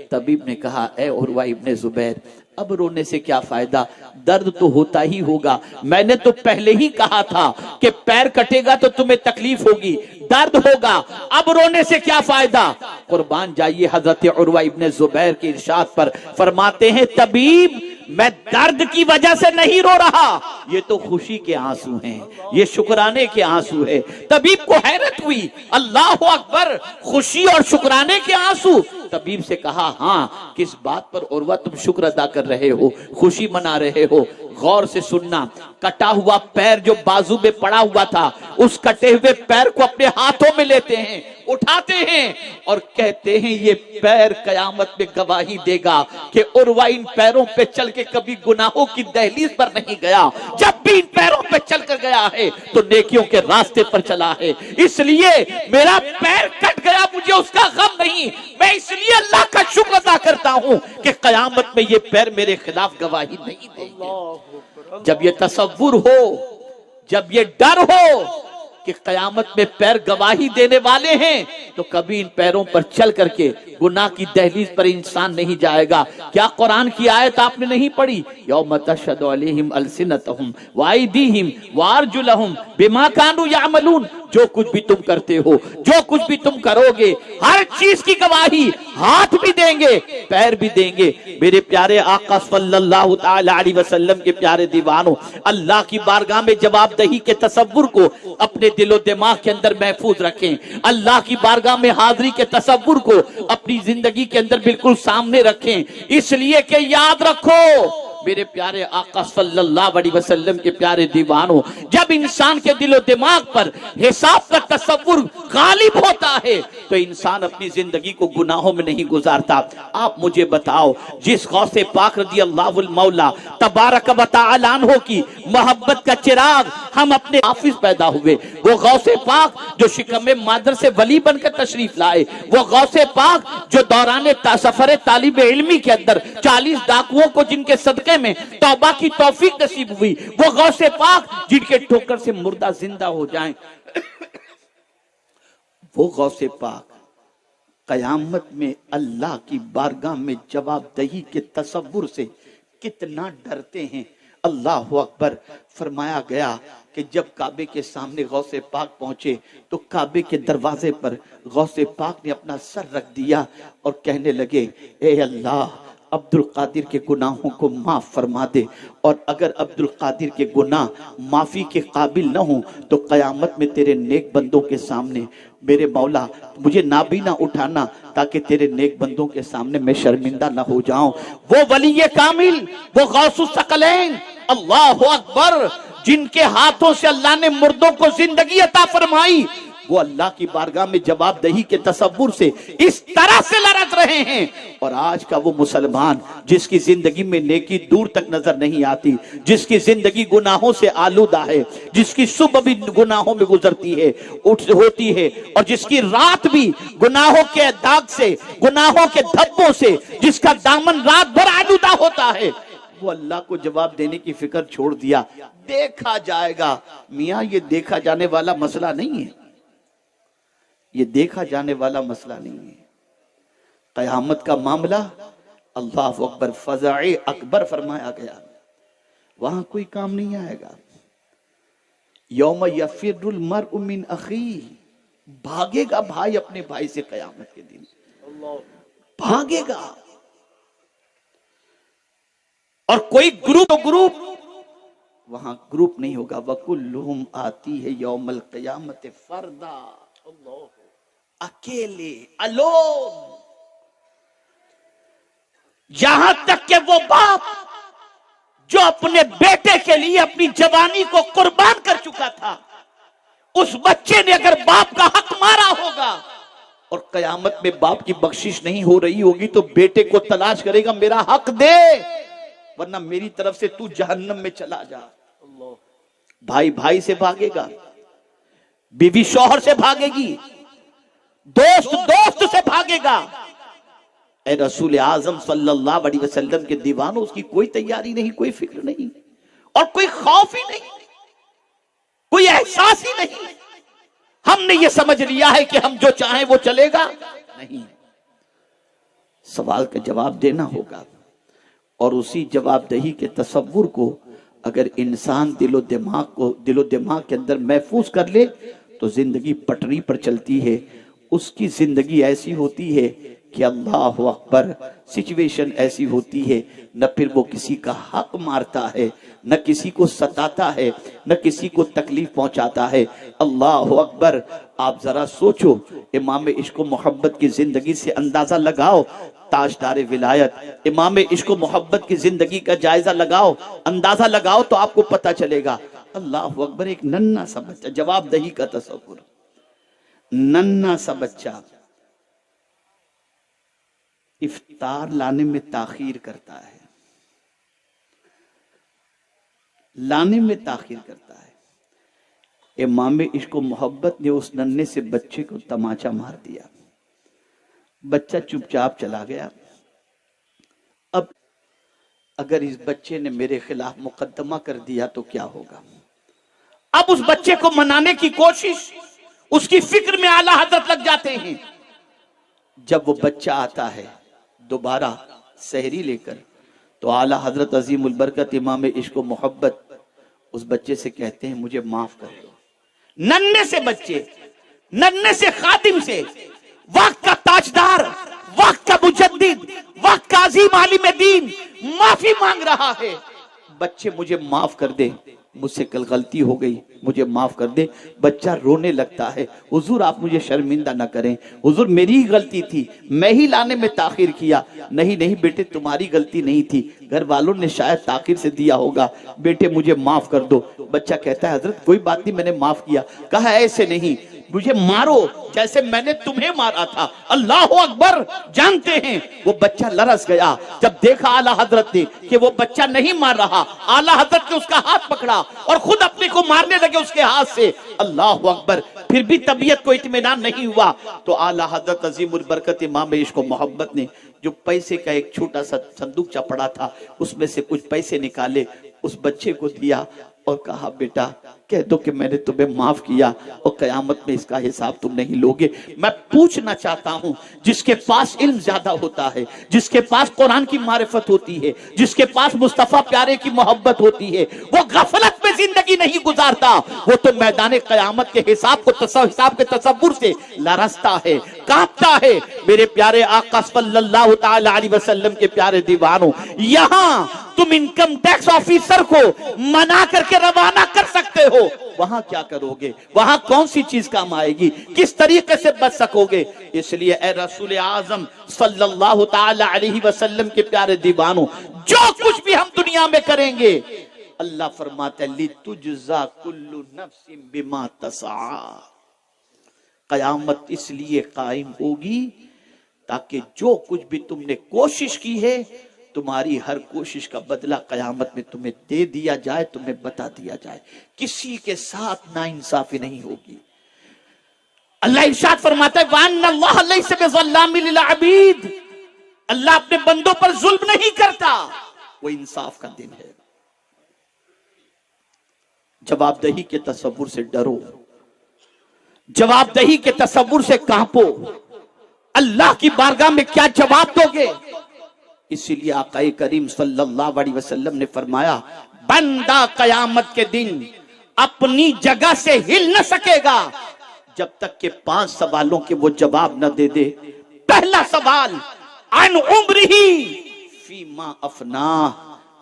طبیب نے کہا اے عروہ ابن زبیر اب رونے سے کیا فائدہ، درد تو ہوتا ہی ہوگا، میں نے تو پہلے ہی کہا تھا کہ پیر کٹے گا تو تمہیں تکلیف ہوگی، درد ہوگا، اب رونے سے کیا فائدہ۔ قربان جائیے حضرت عروہ ابن زبیر کے ارشاد پر، فرماتے ہیں طبیب میں درد کی وجہ سے نہیں رو رہا، یہ تو خوشی کے آنسو ہیں، یہ شکرانے کے آنسو ہے۔ طبیب کو حیرت ہوئی، اللہ اکبر، خوشی اور شکرانے کے آنسو۔ طبیب سے کہا ہاں کس بات پر عروہ تم شکر ادا کر رہے ہو، خوشی منا رہے ہو؟ غور سے سننا، کٹا ہوا پیر جو بازو میں پڑا ہوا تھا، اس کٹے ہوئے پیر کو اپنے ہاتھوں میں لیتے ہیں، اٹھاتے ہیں اور کہتے ہیں یہ پیر قیامت میں گواہی دے گا کہ عروہ ان پیروں پہ چل کے کبھی گناہوں کی دہلیز پر نہیں گیا، جب بھی ان پیروں پہ چل کر گیا ہے تو نیکیوں کے راستے پر چلا ہے، اس لیے میرا پیر کٹ گیا مجھے اس کا غم نہیں، میں اس لیے اللہ کا شکر ادا کرتا ہوں کہ قیامت میں یہ پیر میرے خلاف گواہی نہیں دیں گے۔ جب یہ تصور ہو، جب یہ ڈر ہو کہ قیامت میں پیر گواہی دینے والے ہیں، تو کبھی ان پیروں پر چل کر کے گناہ کی دہلیز پر انسان نہیں جائے گا۔ کیا قرآن کی آیت آپ نے نہیں پڑھی؟ یوم تشہد علیہم السنتہم وایدیہم وارجلہم بما کانوا یعملون، جو کچھ بھی تم کرتے ہو، جو کچھ بھی تم کرو گے، ہر چیز کی گواہی، ہاتھ بھی دیں گے، پیر بھی دیں گے۔ میرے پیارے آقا صلی اللہ تعالی علیہ وسلم کے پیارے دیوانوں، اللہ کی بارگاہ میں جواب دہی کے تصور کو اپنے دل و دماغ کے اندر محفوظ رکھیں، اللہ کی بارگاہ میں حاضری کے تصور کو اپنی زندگی کے اندر بالکل سامنے رکھیں، اس لیے کہ یاد رکھو میرے پیارے آقا صلی اللہ علیہ وسلم کے پیارے دیوانوں، جب انسان کے دل و دماغ پر حساب کا تصور غالب ہوتا ہے تو انسان اپنی زندگی کو گناہوں میں نہیں گزارتا۔ آپ مجھے بتاؤ، جس غوث پاک رضی اللہ المولا تبارک و تعالی عنہ کی محبت کا چراغ ہم اپنے حافظ پیدا ہوئے، وہ غوث پاک جو شکم مادر سے ولی بن کر تشریف لائے، وہ غوث پاک جو دوران سفر طالب علمی کے اندر 40 ڈاکوؤں کو جن کے صدقے میں توبہ کی توفیق نصیب ہوئی، وہ غوث پاک جن کے ٹھوکر سے مردہ زندہ ہو جائیں، وہ غوث پاک قیامت میں اللہ کی بارگاہ میں جواب دہی کے تصور سے کتنا ڈرتے ہیں۔ اللہ اکبر. فرمایا گیا کہ جب کعبے کے سامنے غوث پاک پہنچے تو کعبے کے دروازے پر غوث پاک نے اپنا سر رکھ دیا اور کہنے لگے اے اللہ عبد القادر کے گناہوں کو معاف فرما دے، اور اگر عبد القادر کے گناہ معافی کے قابل نہ ہوں تو قیامت میں تیرے نیک بندوں کے سامنے میرے مولا مجھے نابینا اٹھانا تاکہ تیرے نیک بندوں کے سامنے میں شرمندہ نہ ہو جاؤں. وہ ولی کامل، وہ غوث الثقلین، اللہ اکبر، جن کے ہاتھوں سے اللہ نے مردوں کو زندگی عطا فرمائی، وہ اللہ کی بارگاہ میں جواب دہی کے تصور سے اس طرح سے لڑک رہے ہیں. اور آج کا وہ مسلمان جس کی زندگی میں نیکی دور تک نظر نہیں آتی، جس کی زندگی گناہوں سے آلودہ ہے، جس کی صبح بھی گناہوں میں گزرتی ہے ہوتی ہے، اور جس کی رات بھی گناہوں کے داغ سے، گناہوں کے دھبوں سے جس کا دامن رات بھر آلودہ ہوتا ہے، وہ اللہ کو جواب دینے کی فکر چھوڑ دیا. دیکھا جائے گا. میاں یہ دیکھا جانے والا مسئلہ نہیں ہے، یہ دیکھا جانے والا مسئلہ نہیں ہے. قیامت کا معاملہ اللہ اکبر فزع اکبر فرمایا گیا، وہاں کوئی کام نہیں آئے گا. یوم یفر المرء من اخیہ، بھاگے گا بھائی اپنے بھائی سے قیامت کے دن، بھاگے گا. اور کوئی گروپ وہاں گروپ نہیں ہوگا. وَكُلُّهُمْ آتی ہے یوم القیامت فردا، اکیلے، alone. یہاں تک کہ وہ باپ جو اپنے بیٹے کے لیے اپنی جوانی کو قربان کر چکا تھا، اس بچے نے اگر باپ کا حق مارا ہوگا اور قیامت میں باپ کی بخشش نہیں ہو رہی ہوگی تو بیٹے کو تلاش کرے گا میرا حق دے، ورنہ میری طرف سے تو جہنم میں چلا جا. بھائی بھائی سے بھاگے گا، بیوی شوہر سے بھاگے گی، دوست سے بھاگے گا. اے رسول اعظم صلی اللہ علیہ وسلم کے دیوانوں، اس کی کوئی تیاری نہیں، کوئی فکر نہیں، اور کوئی خوف ہی نہیں، کوئی احساس ہی نہیں. ہم نے یہ سمجھ لیا ہے کہ ہم جو چاہیں وہ چلے گا. نہیں، سوال کا جواب دینا ہوگا، اور اسی جواب دہی کے تصور کو اگر انسان دل و دماغ کے اندر محفوظ کر لے تو زندگی پٹری پر چلتی ہے. اس کی زندگی ایسی ہوتی ہے کہ اللہ اکبر، سچویشن ایسی ہوتی ہے، نہ پھر وہ کسی کا حق مارتا ہے، نہ کسی کو ستاتا ہے، نہ کسی کو تکلیف پہنچاتا ہے. اللہ اکبر. آپ ذرا سوچو، امام عشق و محبت کی زندگی سے اندازہ لگاؤ، تاجدار ولایت امام عشق و محبت کی زندگی کا جائزہ لگاؤ، اندازہ لگاؤ تو آپ کو پتہ چلے گا. اللہ اکبر. ایک ننھا سا بچہ، جواب دہی کا تصور، ننھا سا بچہ افطار لانے میں تاخیر کرتا ہے، امام عشق و محبت نے اس ننھے سے بچے کو تماچا مار دیا. بچہ چپ چاپ چلا گیا. اب اگر اس بچے نے میرے خلاف مقدمہ کر دیا تو کیا ہوگا؟ اب اس بچے کو منانے کی کوشش، اس کی فکر میں اعلیٰ حضرت لگ جاتے ہیں. جب وہ بچہ آتا ہے دوبارہ سحری لے کر تو اعلیٰ حضرت عظیم البرکت امام عشق و محبت اس بچے سے کہتے ہیں مجھے معاف کر دو. ننھے سے بچے، ننھے سے خادم سے، وقت کا تاجدار، وقت کا مجدد، وقت کا عظیم عالم دین معافی مانگ رہا ہے. بچے مجھے معاف کر دے، مجھ سے کل غلطی ہو گئی، مجھے معاف کر دے. بچہ رونے لگتا ہے، حضور آپ مجھے شرمندہ نہ کریں، حضور میری ہی غلطی تھی، میں ہی لانے میں تاخیر کیا. نہیں بیٹے تمہاری غلطی نہیں تھی، گھر والوں نے شاید تاخیر سے دیا ہوگا، بیٹے مجھے معاف کر دو. بچہ کہتا ہے حضرت کوئی بات نہیں، میں نے معاف کیا. کہا ایسے نہیں، مجھے مارو جیسے میں نے تمہیں مارا تھا. اللہ اکبر. جانتے ہیں وہ بچہ لرز گیا جب دیکھا اعلیٰ حضرت نے کہ وہ بچہ نہیں مار رہا. اعلیٰ حضرت نے اس کا ہاتھ پکڑا اور خود اپنے کو مارنے لگے اس کے ہاتھ سے. اللہ اکبر. پھر بھی طبیعت کو اطمینان نہیں ہوا تو اعلیٰ حضرت عظیم البرکت امام عشق و محبت نے جو پیسے کا ایک چھوٹا سا صندوقچہ پڑا تھا اس میں سے کچھ پیسے نکالے، اس بچے کو دیا. اور کہا بیٹا کہہ دو کہ میں نے تمہیں معاف کیا اور قیامت میں اس کا حساب تم نہیں لوگے۔ میں پوچھنا چاہتا ہوں جس کے پاس علم زیادہ ہوتا ہے، جس کے پاس قرآن کی معرفت ہوتی ہے، جس کے پاس مصطفیٰ پیارے کی محبت ہوتی ہے، وہ غفلت میں زندگی نہیں گزارتا، وہ تو میدان قیامت کے حساب کے تصور سے لرزتا ہے، کانپتا ہے۔ میرے پیارے آقا صلی اللہ تعالی علیہ وسلم کے پیارے دیوانوں، یہاں تم انکم ٹیکس آفیسر کو منا کر کے روانہ کر سکتے ہو، وہاں کیا کرو گے؟ وہاں کون سی چیز کام آئے گی؟ کس طریقے سے بچ سکو گے؟ اس لیے اے رسول اعظم صلی اللہ تعالی علیہ وسلم کے پیارے دیوانوں، جو کچھ بھی ہم دنیا میں کریں گے، اللہ فرماتا ہے لِتُجْزَا كُلُّ نَفْسٍ بِمَا تَسْعَىٰ۔ قیامت اس لیے قائم ہوگی تاکہ جو کچھ بھی تم نے کوشش کی ہے، تمہاری ہر کوشش کا بدلہ قیامت میں تمہیں دے دیا جائے، تمہیں بتا دیا جائے۔ کسی کے ساتھ ناانصافی نہیں ہوگی۔ اللہ ارشاد فرماتا ہے وَأَنَّ اللَّهَ لَيْسَ بِظَلَّامٍ لِلْعَبِيدِ، اللہ اپنے بندوں پر ظلم نہیں کرتا، وہ انصاف کا دن ہے۔ جواب دہی کے تصور سے ڈرو، جواب دہی کے تصور سے کانپو۔ اللہ کی بارگاہ میں کیا جواب دو گے؟ اسی لیے آقا کریم صلی اللہ علیہ وسلم نے فرمایا بندہ قیامت کے دن اپنی جگہ سے ہل نہ سکے گا جب تک کہ 5 سوالوں کے وہ جواب نہ دے دے۔ پہلا سوال عن عمرہ فیما افناہ،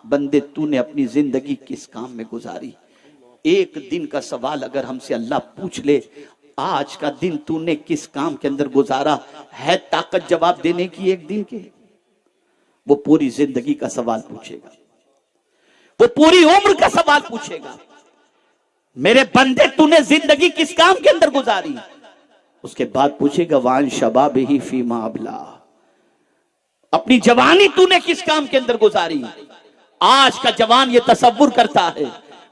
بندے تو نے اپنی زندگی کس کام میں گزاری؟ ایک دن کا سوال اگر ہم سے اللہ پوچھ لے آج کا دن تو نے کس کام کے اندر گزارا، ہے طاقت جواب دینے کی ایک دن کے؟ وہ پوری زندگی کا سوال پوچھے گا، وہ پوری عمر کا سوال پوچھے گا۔ میرے بندے تو نے زندگی کس کام کے اندر گزاری؟ اس کے بعد پوچھے گا وان شبابہ فیما ابلا، اپنی جوانی تو نے کس کام کے اندر گزاری؟ آج کا جوان یہ تصور کرتا ہے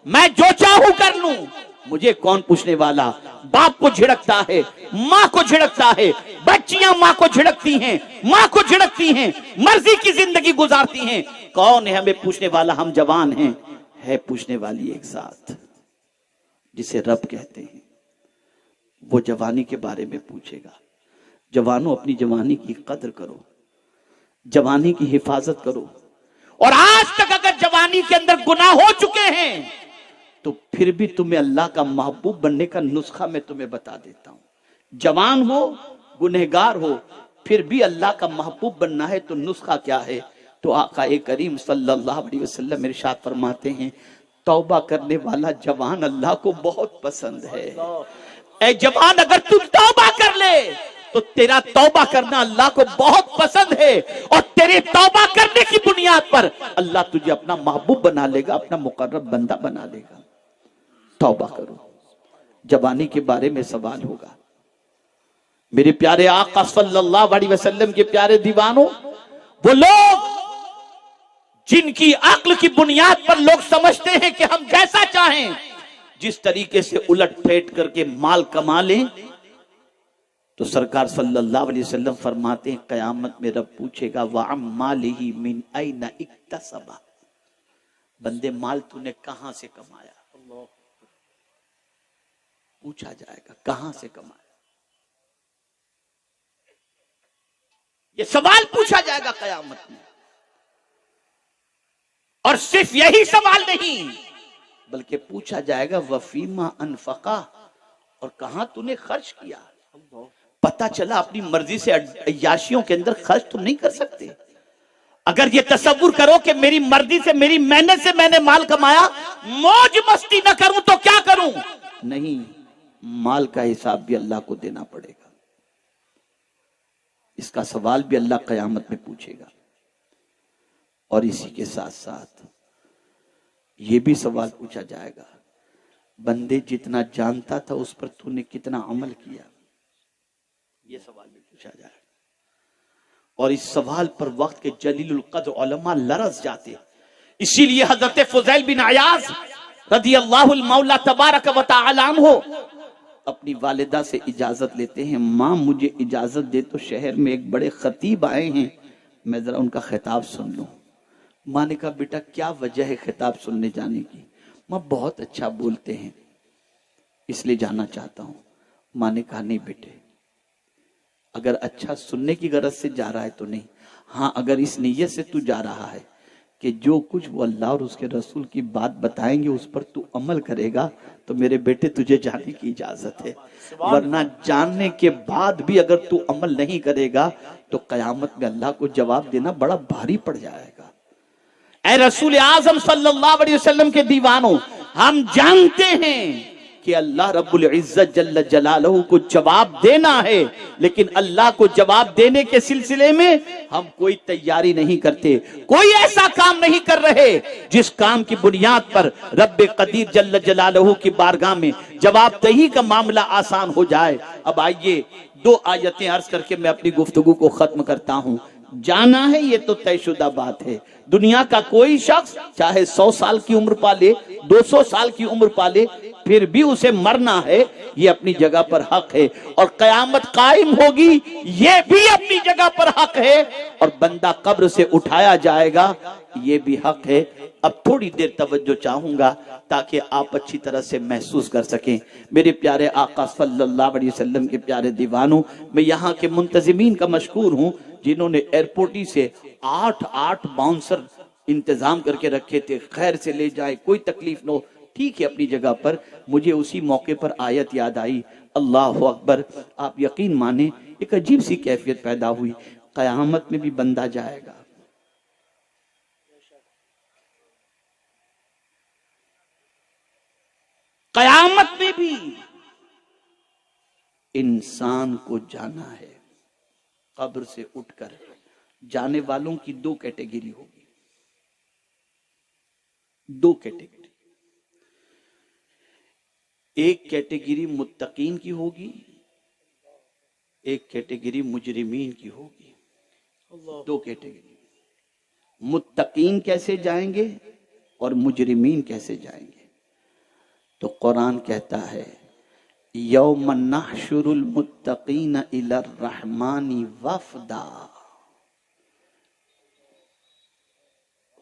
میں جو چاہوں کر لوں، مجھے کون پوچھنے والا؟ باپ کو جھڑکتا ہے، ماں کو جھڑکتا ہے، بچیاں ماں کو جھڑکتی ہیں، ماں کو جھڑکتی ہیں، مرضی کی زندگی گزارتی ہیں، کون ہے ہمیں پوچھنے والا؟ ہم جوان ہیں، ہے پوچھنے والی ایک ذات جسے رب کہتے ہیں، وہ جوانی کے بارے میں پوچھے گا۔ جوانوں اپنی جوانی کی قدر کرو، جوانی کی حفاظت کرو، اور آج تک اگر جوانی کے اندر گناہ ہو چکے ہیں تو پھر بھی تمہیں اللہ کا محبوب بننے کا نسخہ میں تمہیں بتا دیتا ہوں۔ جوان ہو، گنہگار ہو، پھر بھی اللہ کا محبوب بننا ہے تو نسخہ کیا ہے؟ تو آقا کریم صلی اللہ علیہ وسلم ارشاد فرماتے ہیں توبہ کرنے والا جوان اللہ کو بہت پسند ہے۔ اے جوان اگر تو توبہ کر لے تو تیرا توبہ کرنا اللہ کو بہت پسند ہے، اور تیرے توبہ کرنے کی بنیاد پر اللہ تجھے اپنا محبوب بنا لے گا، اپنا مقرب بندہ بنا لے گا۔ توبہ کرو، جوانی کے بارے میں سوال ہوگا۔ میرے پیارے آقا صلی اللہ علیہ وسلم کے پیارے دیوانوں، وہ لوگ جن کی عقل کی بنیاد پر لوگ سمجھتے ہیں کہ ہم جیسا چاہیں جس طریقے سے الٹ پھیٹ کر کے مال کما لیں، تو سرکار صلی اللہ علیہ وسلم فرماتے ہیں قیامت میں رب پوچھے گا وَعَمْ مَالِهِ مِنْ أَيْنَ اِكْتَسَبَ، بندے مال تو نے کہاں سے کمایا؟ پوچھا جائے گا کہاں سے کمایا؟ یہ سوال پوچھا جائے گا قیامت میں۔ اور صرف یہی سوال نہیں بلکہ پوچھا جائے گا وَفِيمَا أَنْفَقَا، اور کہاں تو نے خرچ کیا؟ پتہ چلا اپنی مرضی سے عیاشیوں کے اندر خرچ تم نہیں کر سکتے۔ اگر یہ تصور کرو کہ میری مرضی سے، میری محنت سے میں نے مال کمایا، موج مستی نہ کروں تو کیا کروں؟ نہیں، مال کا حساب بھی اللہ کو دینا پڑے گا، اس کا سوال بھی اللہ قیامت میں پوچھے گا۔ اور اسی کے ساتھ ساتھ یہ بھی سوال پوچھا جائے گا بندے جتنا جانتا تھا اس پر تو نے کتنا عمل کیا، یہ سوال بھی پوچھا جائے گا۔ اور اس سوال پر وقت کے جلیل القدر علماء لرز جاتے، اسی لیے حضرت فضیل بن عیاض رضی اللہ المولا تبارک و تعالی عنہ اپنی والدہ سے اجازت لیتے ہیں، ماں مجھے اجازت دے تو شہر میں ایک بڑے خطیب آئے ہیں، میں ذرا ان کا خطاب سن لوں۔ ماں نے کہا بیٹا کیا وجہ ہے خطاب سننے جانے کی؟ ماں بہت اچھا بولتے ہیں اس لیے جانا چاہتا ہوں۔ ماں نے کہا نہیں بیٹے، اگر اچھا سننے کی غرض سے جا رہا ہے تو نہیں، ہاں اگر اس نیت سے تو جا رہا ہے کہ جو کچھ وہ اللہ اور اس کے رسول کی بات بتائیں گے اس پر تو عمل کرے گا تو میرے بیٹے تجھے جانے کی اجازت ہے، ورنہ جاننے کے بعد بھی اگر تو عمل نہیں کرے گا تو قیامت میں اللہ کو جواب دینا بڑا بھاری پڑ جائے گا۔ اے رسول اعظم صلی اللہ علیہ وسلم کے دیوانوں، ہم جانتے ہیں کہ اللہ رب العزت جل جلالہ کو جواب دینا ہے، لیکن اللہ کو جواب دینے کے سلسلے میں ہم کوئی تیاری نہیں کرتے، کوئی ایسا کام نہیں کر رہے جس کام کی بنیاد پر رب قدیر جل جلالہ کی بارگاہ میں جواب دہی کا معاملہ آسان ہو جائے۔ اب آئیے 2 آیتیں عرض کر کے میں اپنی گفتگو کو ختم کرتا ہوں۔ جانا ہے یہ تو طے شدہ بات ہے، دنیا کا کوئی شخص چاہے 100 سال کی عمر پالے 200 سال کی عمر پالے پھر بھی اسے مرنا ہے، یہ اپنی جگہ پر حق ہے، اور قیامت قائم ہوگی یہ بھی اپنی جگہ پر حق ہے، اور بندہ قبر سے اٹھایا جائے گا یہ بھی حق ہے۔ اب تھوڑی دیر توجہ چاہوں گا تاکہ آپ اچھی طرح سے محسوس کر سکیں۔ میرے پیارے آقا صلی اللہ علیہ وسلم کے پیارے دیوانوں، میں یہاں کے منتظمین کا مشکور ہوں جنہوں نے ایئرپورٹ سے 8 باؤنسر انتظام کر کے رکھے تھے، خیر سے لے جائیں کوئی تکلیف نہ ہو، ٹھیک ہے اپنی جگہ پر۔ مجھے اسی موقع پر آیت یاد آئی، اللہ اکبر، آپ یقین مانیں ایک عجیب سی کیفیت پیدا ہوئی، قیامت میں بھی بندہ جائے گا، قیامت میں بھی انسان کو جانا ہے۔ قبر سے اٹھ کر جانے والوں کی 2 کیٹیگری ہوگی، 2 کیٹیگری، ایک کیٹیگری متقین کی ہوگی، ایک کیٹیگری مجرمین کی ہوگی۔ 2 کیٹیگری، متقین کیسے جائیں گے اور مجرمین کیسے جائیں گے؟ تو قرآن کہتا ہے یوم نحشر المتقین الی الرحمن وفدا،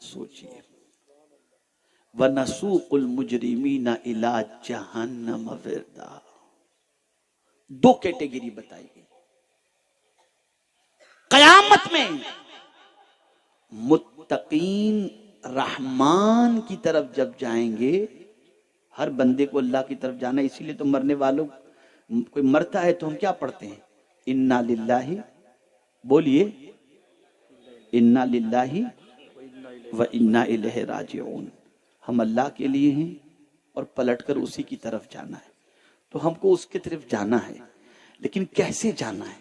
سوچئے، وَنَسُوقُ الْمُجْرِمِينَ إِلَىٰ جَهَنَّمَ وِرْدًا۔ 2 کیٹیگری بتائی گئی۔ قیامت میں متقین رحمان کی طرف جب جائیں گے، ہر بندے کو اللہ کی طرف جانا ہے، اسی لیے تو مرنے والوں کوئی مرتا ہے تو ہم کیا پڑھتے ہیں؟ اِنَّا لِلَّهِ، بولیے اِنَّا لِلَّهِ وَإِنَّا إِلَيْهِ رَاجِعُونَ، ہم اللہ کے لیے ہیں اور پلٹ کر اسی کی طرف جانا ہے، تو ہم کو اس کی طرف جانا ہے، لیکن کیسے جانا ہے؟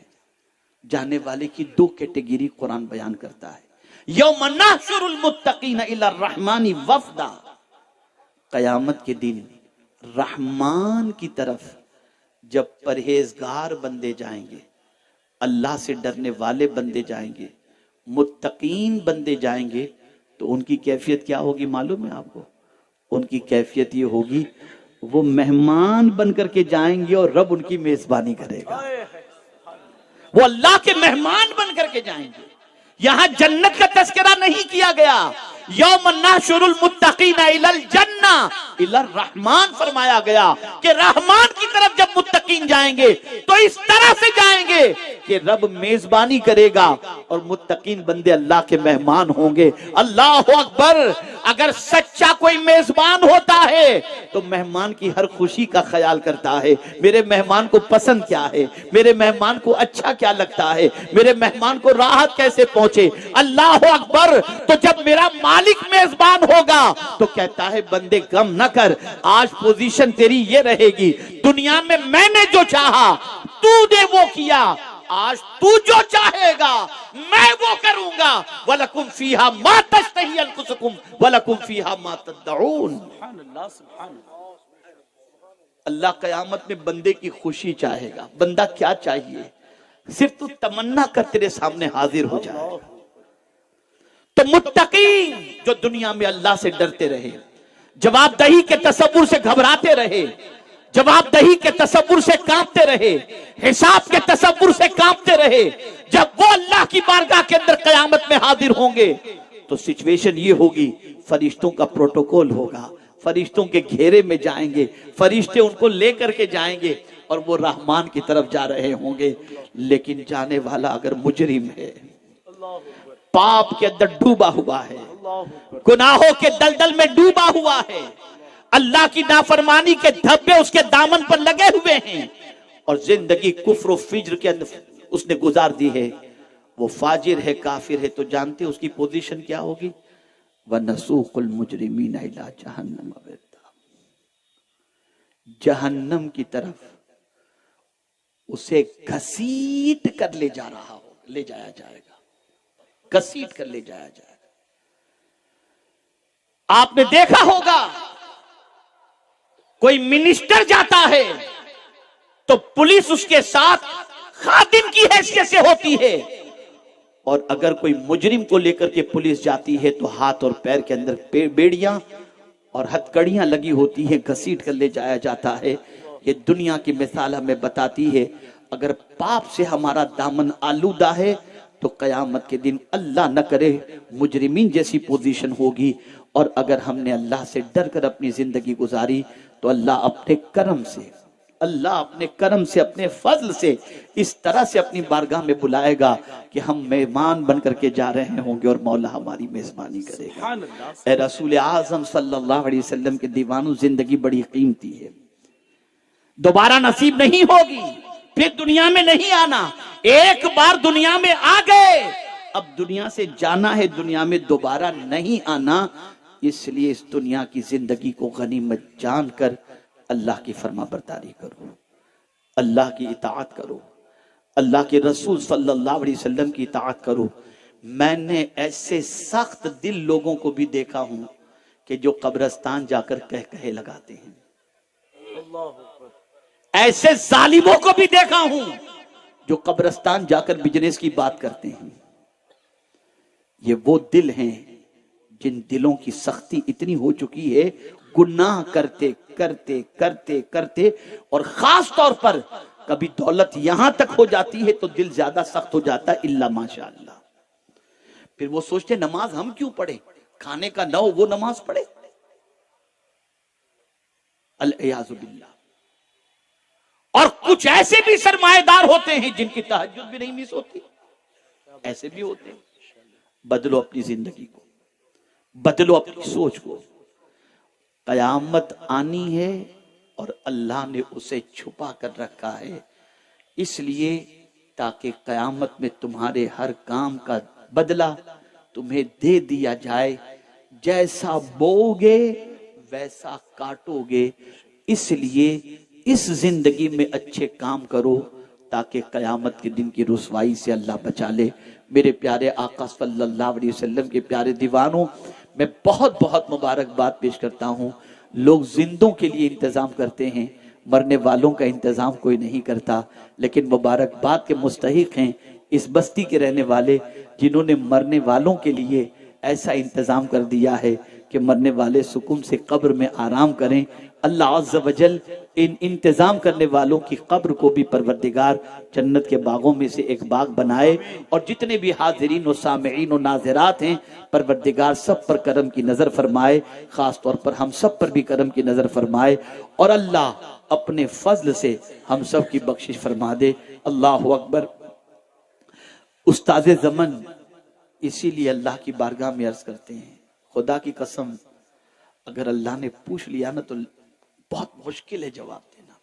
جانے والے کی 2 کیٹیگری قرآن بیان کرتا ہے۔ یوم نحشر المتقین الی الرحمن وفدا، قیامت کے دن رحمان کی طرف جب پرہیزگار بندے جائیں گے، اللہ سے ڈرنے والے بندے جائیں گے، متقین بندے جائیں گے، تو ان کی کیفیت کیا ہوگی معلوم ہے آپ کو؟ ان کی کیفیت یہ ہوگی وہ مہمان بن کر کے جائیں گے اور رب ان کی میزبانی کرے گا، وہ اللہ کے مہمان بن کر کے جائیں گے۔ یہاں جنت کا تذکرہ نہیں کیا گیا، یوم نحشر المتقین الی الجنہ الی الرحمن فرمایا گیا کہ رحمان کی طرف جب متقین جائیں گے تو اس طرح سے جائیں گے کہ رب میزبانی کرے گا اور متقین بندے اللہ کے مہمان ہوں گے۔ اللہ اکبر! اگر سچا کوئی میزبان ہوتا ہے تو مہمان کی ہر خوشی کا خیال کرتا ہے، میرے مہمان کو پسند کیا ہے، میرے مہمان کو اچھا کیا لگتا ہے، میرے مہمان کو راحت کیسے پہنچے۔ اللہ اکبر! تو جب میرا مالک میزبان ہوگا تو کہتا ہے بندے غم نہ کر، آج پوزیشن تیری یہ رہے گی، دنیا میں نے جو چاہا تو نے وہ کیا، آج تو جو چاہے گا میں وہ کروں گا، وَلَكُمْ فِيهَا مَا تَشْتَهِي أَنفُسُكُمْ وَلَكُمْ فِيهَا مَا تَدَّعُونَ۔ سبحان اللہ، سبحان اللہ۔ اللہ قیامت میں بندے کی خوشی چاہے گا۔ بندہ کیا چاہیے؟ صرف تو تمنا کر تیرے سامنے حاضر ہو جائے۔ تو متقین جو دنیا میں اللہ سے ڈرتے رہے، جواب دہی کے تصور سے گھبراتے رہے، جواب دہی کے تصور سے کانپتے رہے، حساب کے تصور سے کانپتے رہے، جب وہ اللہ کی بارگاہ کے اندر قیامت میں حاضر ہوں گے تو سچویشن یہ ہوگی، فرشتوں کا پروٹوکول ہوگا، فرشتوں کے گھیرے میں جائیں گے، فرشتے ان کو لے کر کے جائیں گے اور وہ رحمان کی طرف جا رہے ہوں گے. لیکن جانے والا اگر مجرم ہے، پاپ کے اندر ڈوبا ہوا ہے، گناہوں کے دلدل میں ڈوبا ہوا ہے، اللہ کی نافرمانی کے دھبے اس کے دامن پر لگے ہوئے ہیں اور زندگی کفر و فجر کے اندر اس نے گزار دی ہے، وہ فاجر ہے، کافر ہے، تو جانتے اس کی پوزیشن کیا ہوگی؟ وَنَسُوقُ الْمُجْرِمِينَ إِلَىٰ جَهَنَّمَ وِرْدًا، جہنم کی طرف اسے گھسیٹ کر لے جایا جائے گا، گھسیٹ کر لے جایا جائے گا. آپ نے دیکھا ہوگا کوئی منسٹر جاتا ہے تو پولیس اس کے ساتھ خادم کی حیثیت سے ہوتی ہے، اور اگر کوئی مجرم کو لے کر کے پولیس جاتی ہے تو ہاتھ اور پیر کے اندر بیڑیاں اور ہتھکڑیاں لگی ہوتی ہیں، گھسیٹ کر لے جایا جاتا ہے. یہ دنیا کی مثال ہمیں بتاتی ہے اگر پاپ سے ہمارا دامن آلودہ ہے تو قیامت کے دن اللہ نہ کرے مجرمین جیسی پوزیشن ہوگی. اور اگر ہم نے اللہ سے ڈر کر اپنی زندگی گزاری تو اللہ اپنے کرم سے اپنے فضل سے اس طرح سے اپنی بارگاہ میں بلائے گا کہ ہم مہمان بن کر کے جا رہے ہوں گے اور مولا ہماری میزبانی کرے گا. اے رسول اعظم صلی اللہ علیہ وسلم کے دیوانوں، زندگی بڑی قیمتی ہے، دوبارہ نصیب نہیں ہوگی، پھر دنیا میں نہیں آنا. ایک بار دنیا میں آ گئے، اب دنیا سے جانا ہے، دنیا میں دوبارہ نہیں آنا. اس لیے اس دنیا کی زندگی کو غنیمت جان کر اللہ کی فرما برداری کرو، اللہ کی اطاعت کرو، اللہ کے رسول صلی اللہ علیہ وسلم کی اطاعت کرو. میں نے ایسے سخت دل لوگوں کو بھی دیکھا ہوں کہ جو قبرستان جا کر کہے لگاتے ہیں، ایسے ظالموں کو بھی دیکھا ہوں جو قبرستان جا کر بزنس کی بات کرتے ہیں. یہ وہ دل ہیں جن دلوں کی سختی اتنی ہو چکی ہے، گناہ کرتے کرتے کرتے کرتے، اور خاص طور پر کبھی دولت یہاں تک ہو جاتی ہے تو دل زیادہ سخت ہو جاتا ہے، الا ماشاءاللہ. پھر وہ سوچتے نماز ہم کیوں پڑھے، کھانے کا نہ ہو وہ نماز پڑھے، العیاذ باللہ. اور کچھ ایسے بھی سرمایہ دار ہوتے ہیں جن کی تہجد بھی نہیں مس ہوتی، ایسے بھی ہوتے ہیں. بدلو اپنی زندگی کو، بدلو اپنی سوچ کو. قیامت آنی ہے اور اللہ نے اسے چھپا کر رکھا ہے، اس لیے تاکہ قیامت میں تمہارے ہر کام کا بدلہ تمہیں دے دیا جائے. جیسا بو گے ویسا کاٹو گے. اس لیے اس زندگی میں اچھے کام کرو تاکہ قیامت کے دن کی رسوائی سے اللہ بچا لے. میرے پیارے آقا صلی اللہ علیہ وسلم کے پیارے دیوانوں، میں بہت بہت مبارکباد پیش کرتا ہوں. لوگ زندوں کے لیے انتظام کرتے ہیں، مرنے والوں کا انتظام کوئی نہیں کرتا. لیکن مبارکباد کے مستحق ہیں اس بستی کے رہنے والے جنہوں نے مرنے والوں کے لیے ایسا انتظام کر دیا ہے کہ مرنے والے سکون سے قبر میں آرام کریں. اللہ عز و جل ان انتظام کرنے والوں کی قبر کو بھی پروردگار جنت کے باغوں میں سے ایک باغ بنائے. اور جتنے بھی حاضرین و سامعین و ناظرات ہیں پروردگار سب پر کرم کی نظر فرمائے، خاص طور پر ہم سب پر بھی کرم کی نظر فرمائے. اور اللہ اپنے فضل سے ہم سب کی بخشش فرما دے. اللہ اکبر. استاد زمن اسی لیے اللہ کی بارگاہ میں عرض کرتے ہیں، خدا کی قسم اگر اللہ نے پوچھ لیا نا تو بہت مشکل ہے جواب دینا،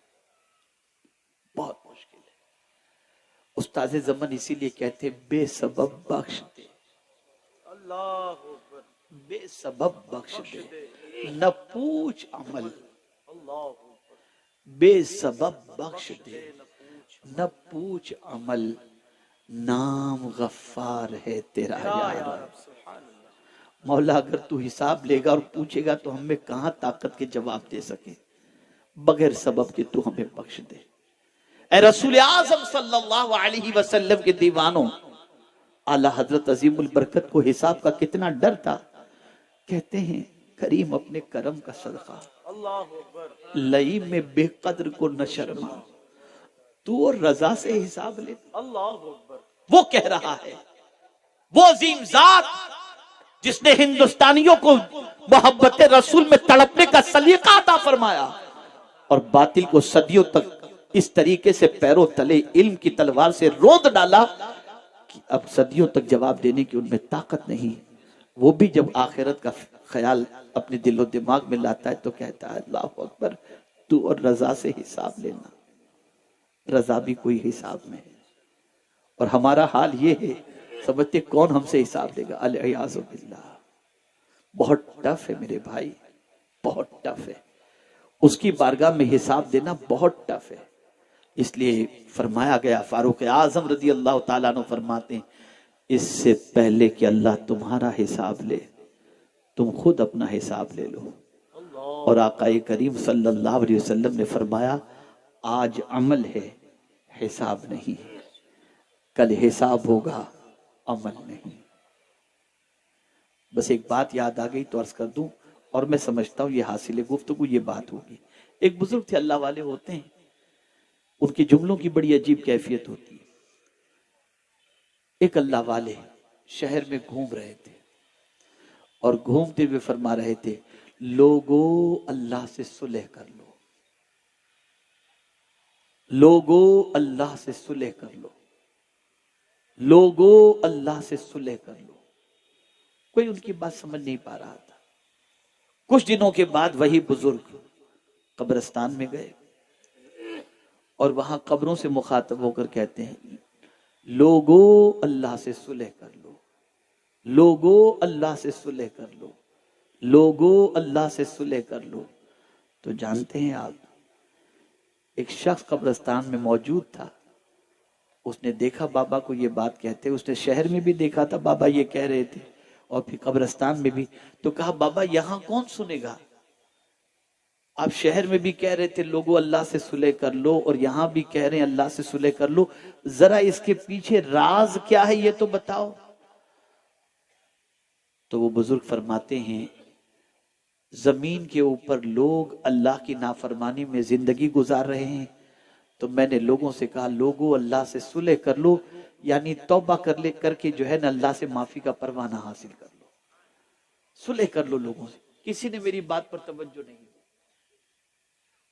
بہت مشکل ہے. استاد زمن اسی لیے کہتے بے سبب بخش دے، بے سبب بخش دے، نہ پوچھ عمل، بے سبب بخش دے نہ پوچھ عمل، نام غفار ہے تیرا یا رب. مولا اگر تو حساب لے گا اور پوچھے گا تو ہمیں کہاں طاقت کے جواب دے سکے، بغیر سبب کے تو ہمیں بخش دے. اے رسول اعظم صلی اللہ علیہ وسلم کے دیوانوں، اعلی حضرت عظیم البرکت کو حساب کا کتنا ڈر تھا. کہتے ہیں کریم اپنے کرم کا صدقہ، لئی میں بے قدر کو نہ شرما، تو اور رضا سے حساب لے. وہ کہہ رہا ہے وہ عظیم ذات جس نے ہندوستانیوں کو محبت رسول میں تڑپنے کا سلیقہ عطا فرمایا اور باطل کو صدیوں تک اس طریقے سے پیروں تلے علم کی تلوار سے رود ڈالا کہ اب صدیوں تک جواب دینے کی ان میں طاقت نہیں. وہ بھی جب آخرت کا خیال اپنے دل و دماغ میں لاتا ہے تو کہتا ہے اللہ اکبر، تو اور رضا سے حساب لینا. رضا بھی کوئی حساب میں ہے. اور ہمارا حال یہ ہے، سمجھتے کون ہم سے حساب لے گا؟ العیاذ باللہ. بہت ٹف ہے میرے بھائی، بہت ٹف ہے. اس کی بارگاہ میں حساب دینا بہت ٹف ہے. اس لیے فرمایا گیا، فاروق اعظم رضی اللہ تعالیٰ عنہ فرماتے ہیں اس سے پہلے کہ اللہ تمہارا حساب لے تم خود اپنا حساب لے لو. اور آقا کریم صلی اللہ علیہ وسلم نے فرمایا آج عمل ہے، حساب نہیں. کل حساب ہوگا، عمل نہیں. بس ایک بات یاد آ گئی تو عرض کر دوں، اور میں سمجھتا ہوں یہ حاصل گفتگو یہ بات ہوگی. ایک بزرگ تھے، اللہ والے ہوتے ہیں، ان کے جملوں کی بڑی عجیب کیفیت ہوتی ہے. ایک اللہ والے شہر میں گھوم رہے تھے اور گھومتے ہوئے فرما رہے تھے لوگو اللہ سے صلح کر لو، لوگو اللہ سے صلح کر لو، لوگو اللہ سے صلح کر لو. کوئی ان کی بات سمجھ نہیں پا رہا تھا. کچھ دنوں کے بعد وہی بزرگ قبرستان میں گئے اور وہاں قبروں سے مخاطب ہو کر کہتے ہیں لوگو اللہ سے صلح کر لو، لوگو اللہ سے صلح کر لو، لوگو اللہ سے صلح کر لو. تو جانتے ہیں آپ، ایک شخص قبرستان میں موجود تھا. اس نے دیکھا بابا کو یہ بات کہتے، اس نے شہر میں بھی دیکھا تھا بابا یہ کہہ رہے تھے اور پھر قبرستان میں بھی. تو کہا بابا یہاں کون سنے گا؟ آپ شہر میں بھی کہہ رہے تھے لوگوں اللہ سے صلح کر لو اور یہاں بھی کہہ رہے ہیں اللہ سے صلح کر لو. ذرا اس کے پیچھے راز کیا ہے یہ تو بتاؤ. تو وہ بزرگ فرماتے ہیں زمین کے اوپر لوگ اللہ کی نافرمانی میں زندگی گزار رہے ہیں تو میں نے لوگوں سے کہا لوگوں اللہ سے صلح کر لو، یعنی توبہ کر کے جو ہے نا اللہ سے معافی کا پروانہ حاصل کر لو، صلح کر لو لوگوں سے. کسی نے میری بات پر توجہ نہیں دی.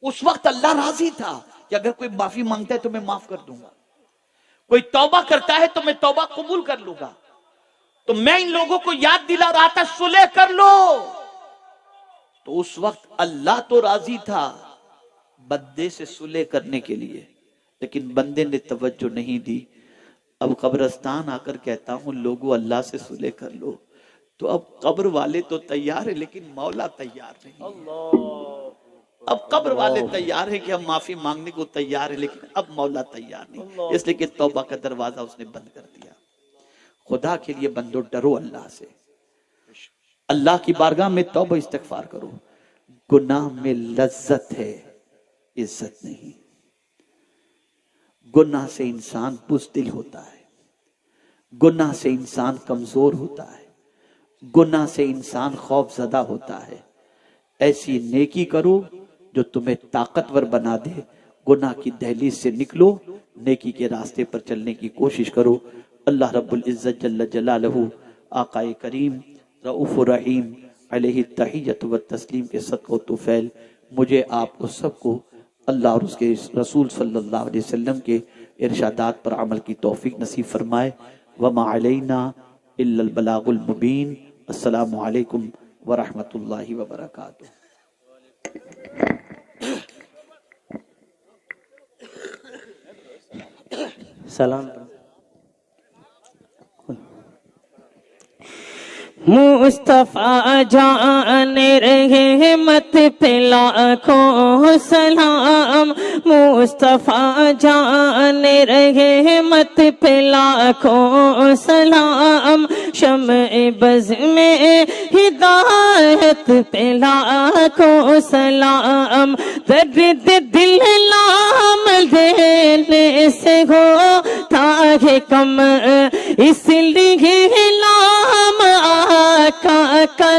اس وقت اللہ راضی تھا کہ اگر کوئی معافی مانگتا ہے تو میں معاف کر دوں گا، کوئی توبہ کرتا ہے تو میں توبہ قبول کر لوں گا. تو میں ان لوگوں کو یاد دلا رہا تھا صلح کر لو. تو اس وقت اللہ تو راضی تھا بندے سے صلح کرنے کے لیے، لیکن بندے نے توجہ نہیں دی. اب قبرستان آ کر کہتا ہوں لوگوں اللہ سے صلح کر لو، تو اب قبر والے تو تیار ہیں لیکن مولا تیار نہیں. اب قبر والے تیار ہیں کہ ہم معافی مانگنے کو تیار ہیں لیکن اب مولا تیار نہیں، اس لیے کہ توبہ کا دروازہ اس نے بند کر دیا. خدا کے لیے بندو ڈرو اللہ سے، اللہ کی بارگاہ میں توبہ استغفار کرو. گناہ میں لذت ہے، عزت نہیں. گناہ سے انسان بزدل ہوتا ہے، گناہ سے انسان کمزور ہوتا ہے، گناہ سے انسان خوف زدہ ہوتا ہے. ایسی نیکی کرو جو تمہیں طاقتور بنا دے. گناہ کی دہلیز سے نکلو، نیکی کے راستے پر چلنے کی کوشش کرو. اللہ رب العزت جل جلالہ آقا کریم رؤوف الرحیم علیہ التحیۃ والتسلیم کے صدقہ و طفیل مجھے آپ کو سب کو اللہ اور اس کے رسول صلی اللہ علیہ وسلم کے ارشادات پر عمل کی توفیق نصیب فرمائے. وما علینا الا البلاغ المبین. السلام علیکم ورحمۃ اللہ وبرکاتہ. سلام. مصطفیٰ جان رحمت پہ لاکھوں سلام، مصطفیٰ جان رحمت پہ لاکھوں سلام، شمع بز میں ہدایت پہ لاکھوں سلام، درد دل لام دینے سے ہو تاکہ کم اس لیے لام آقا کا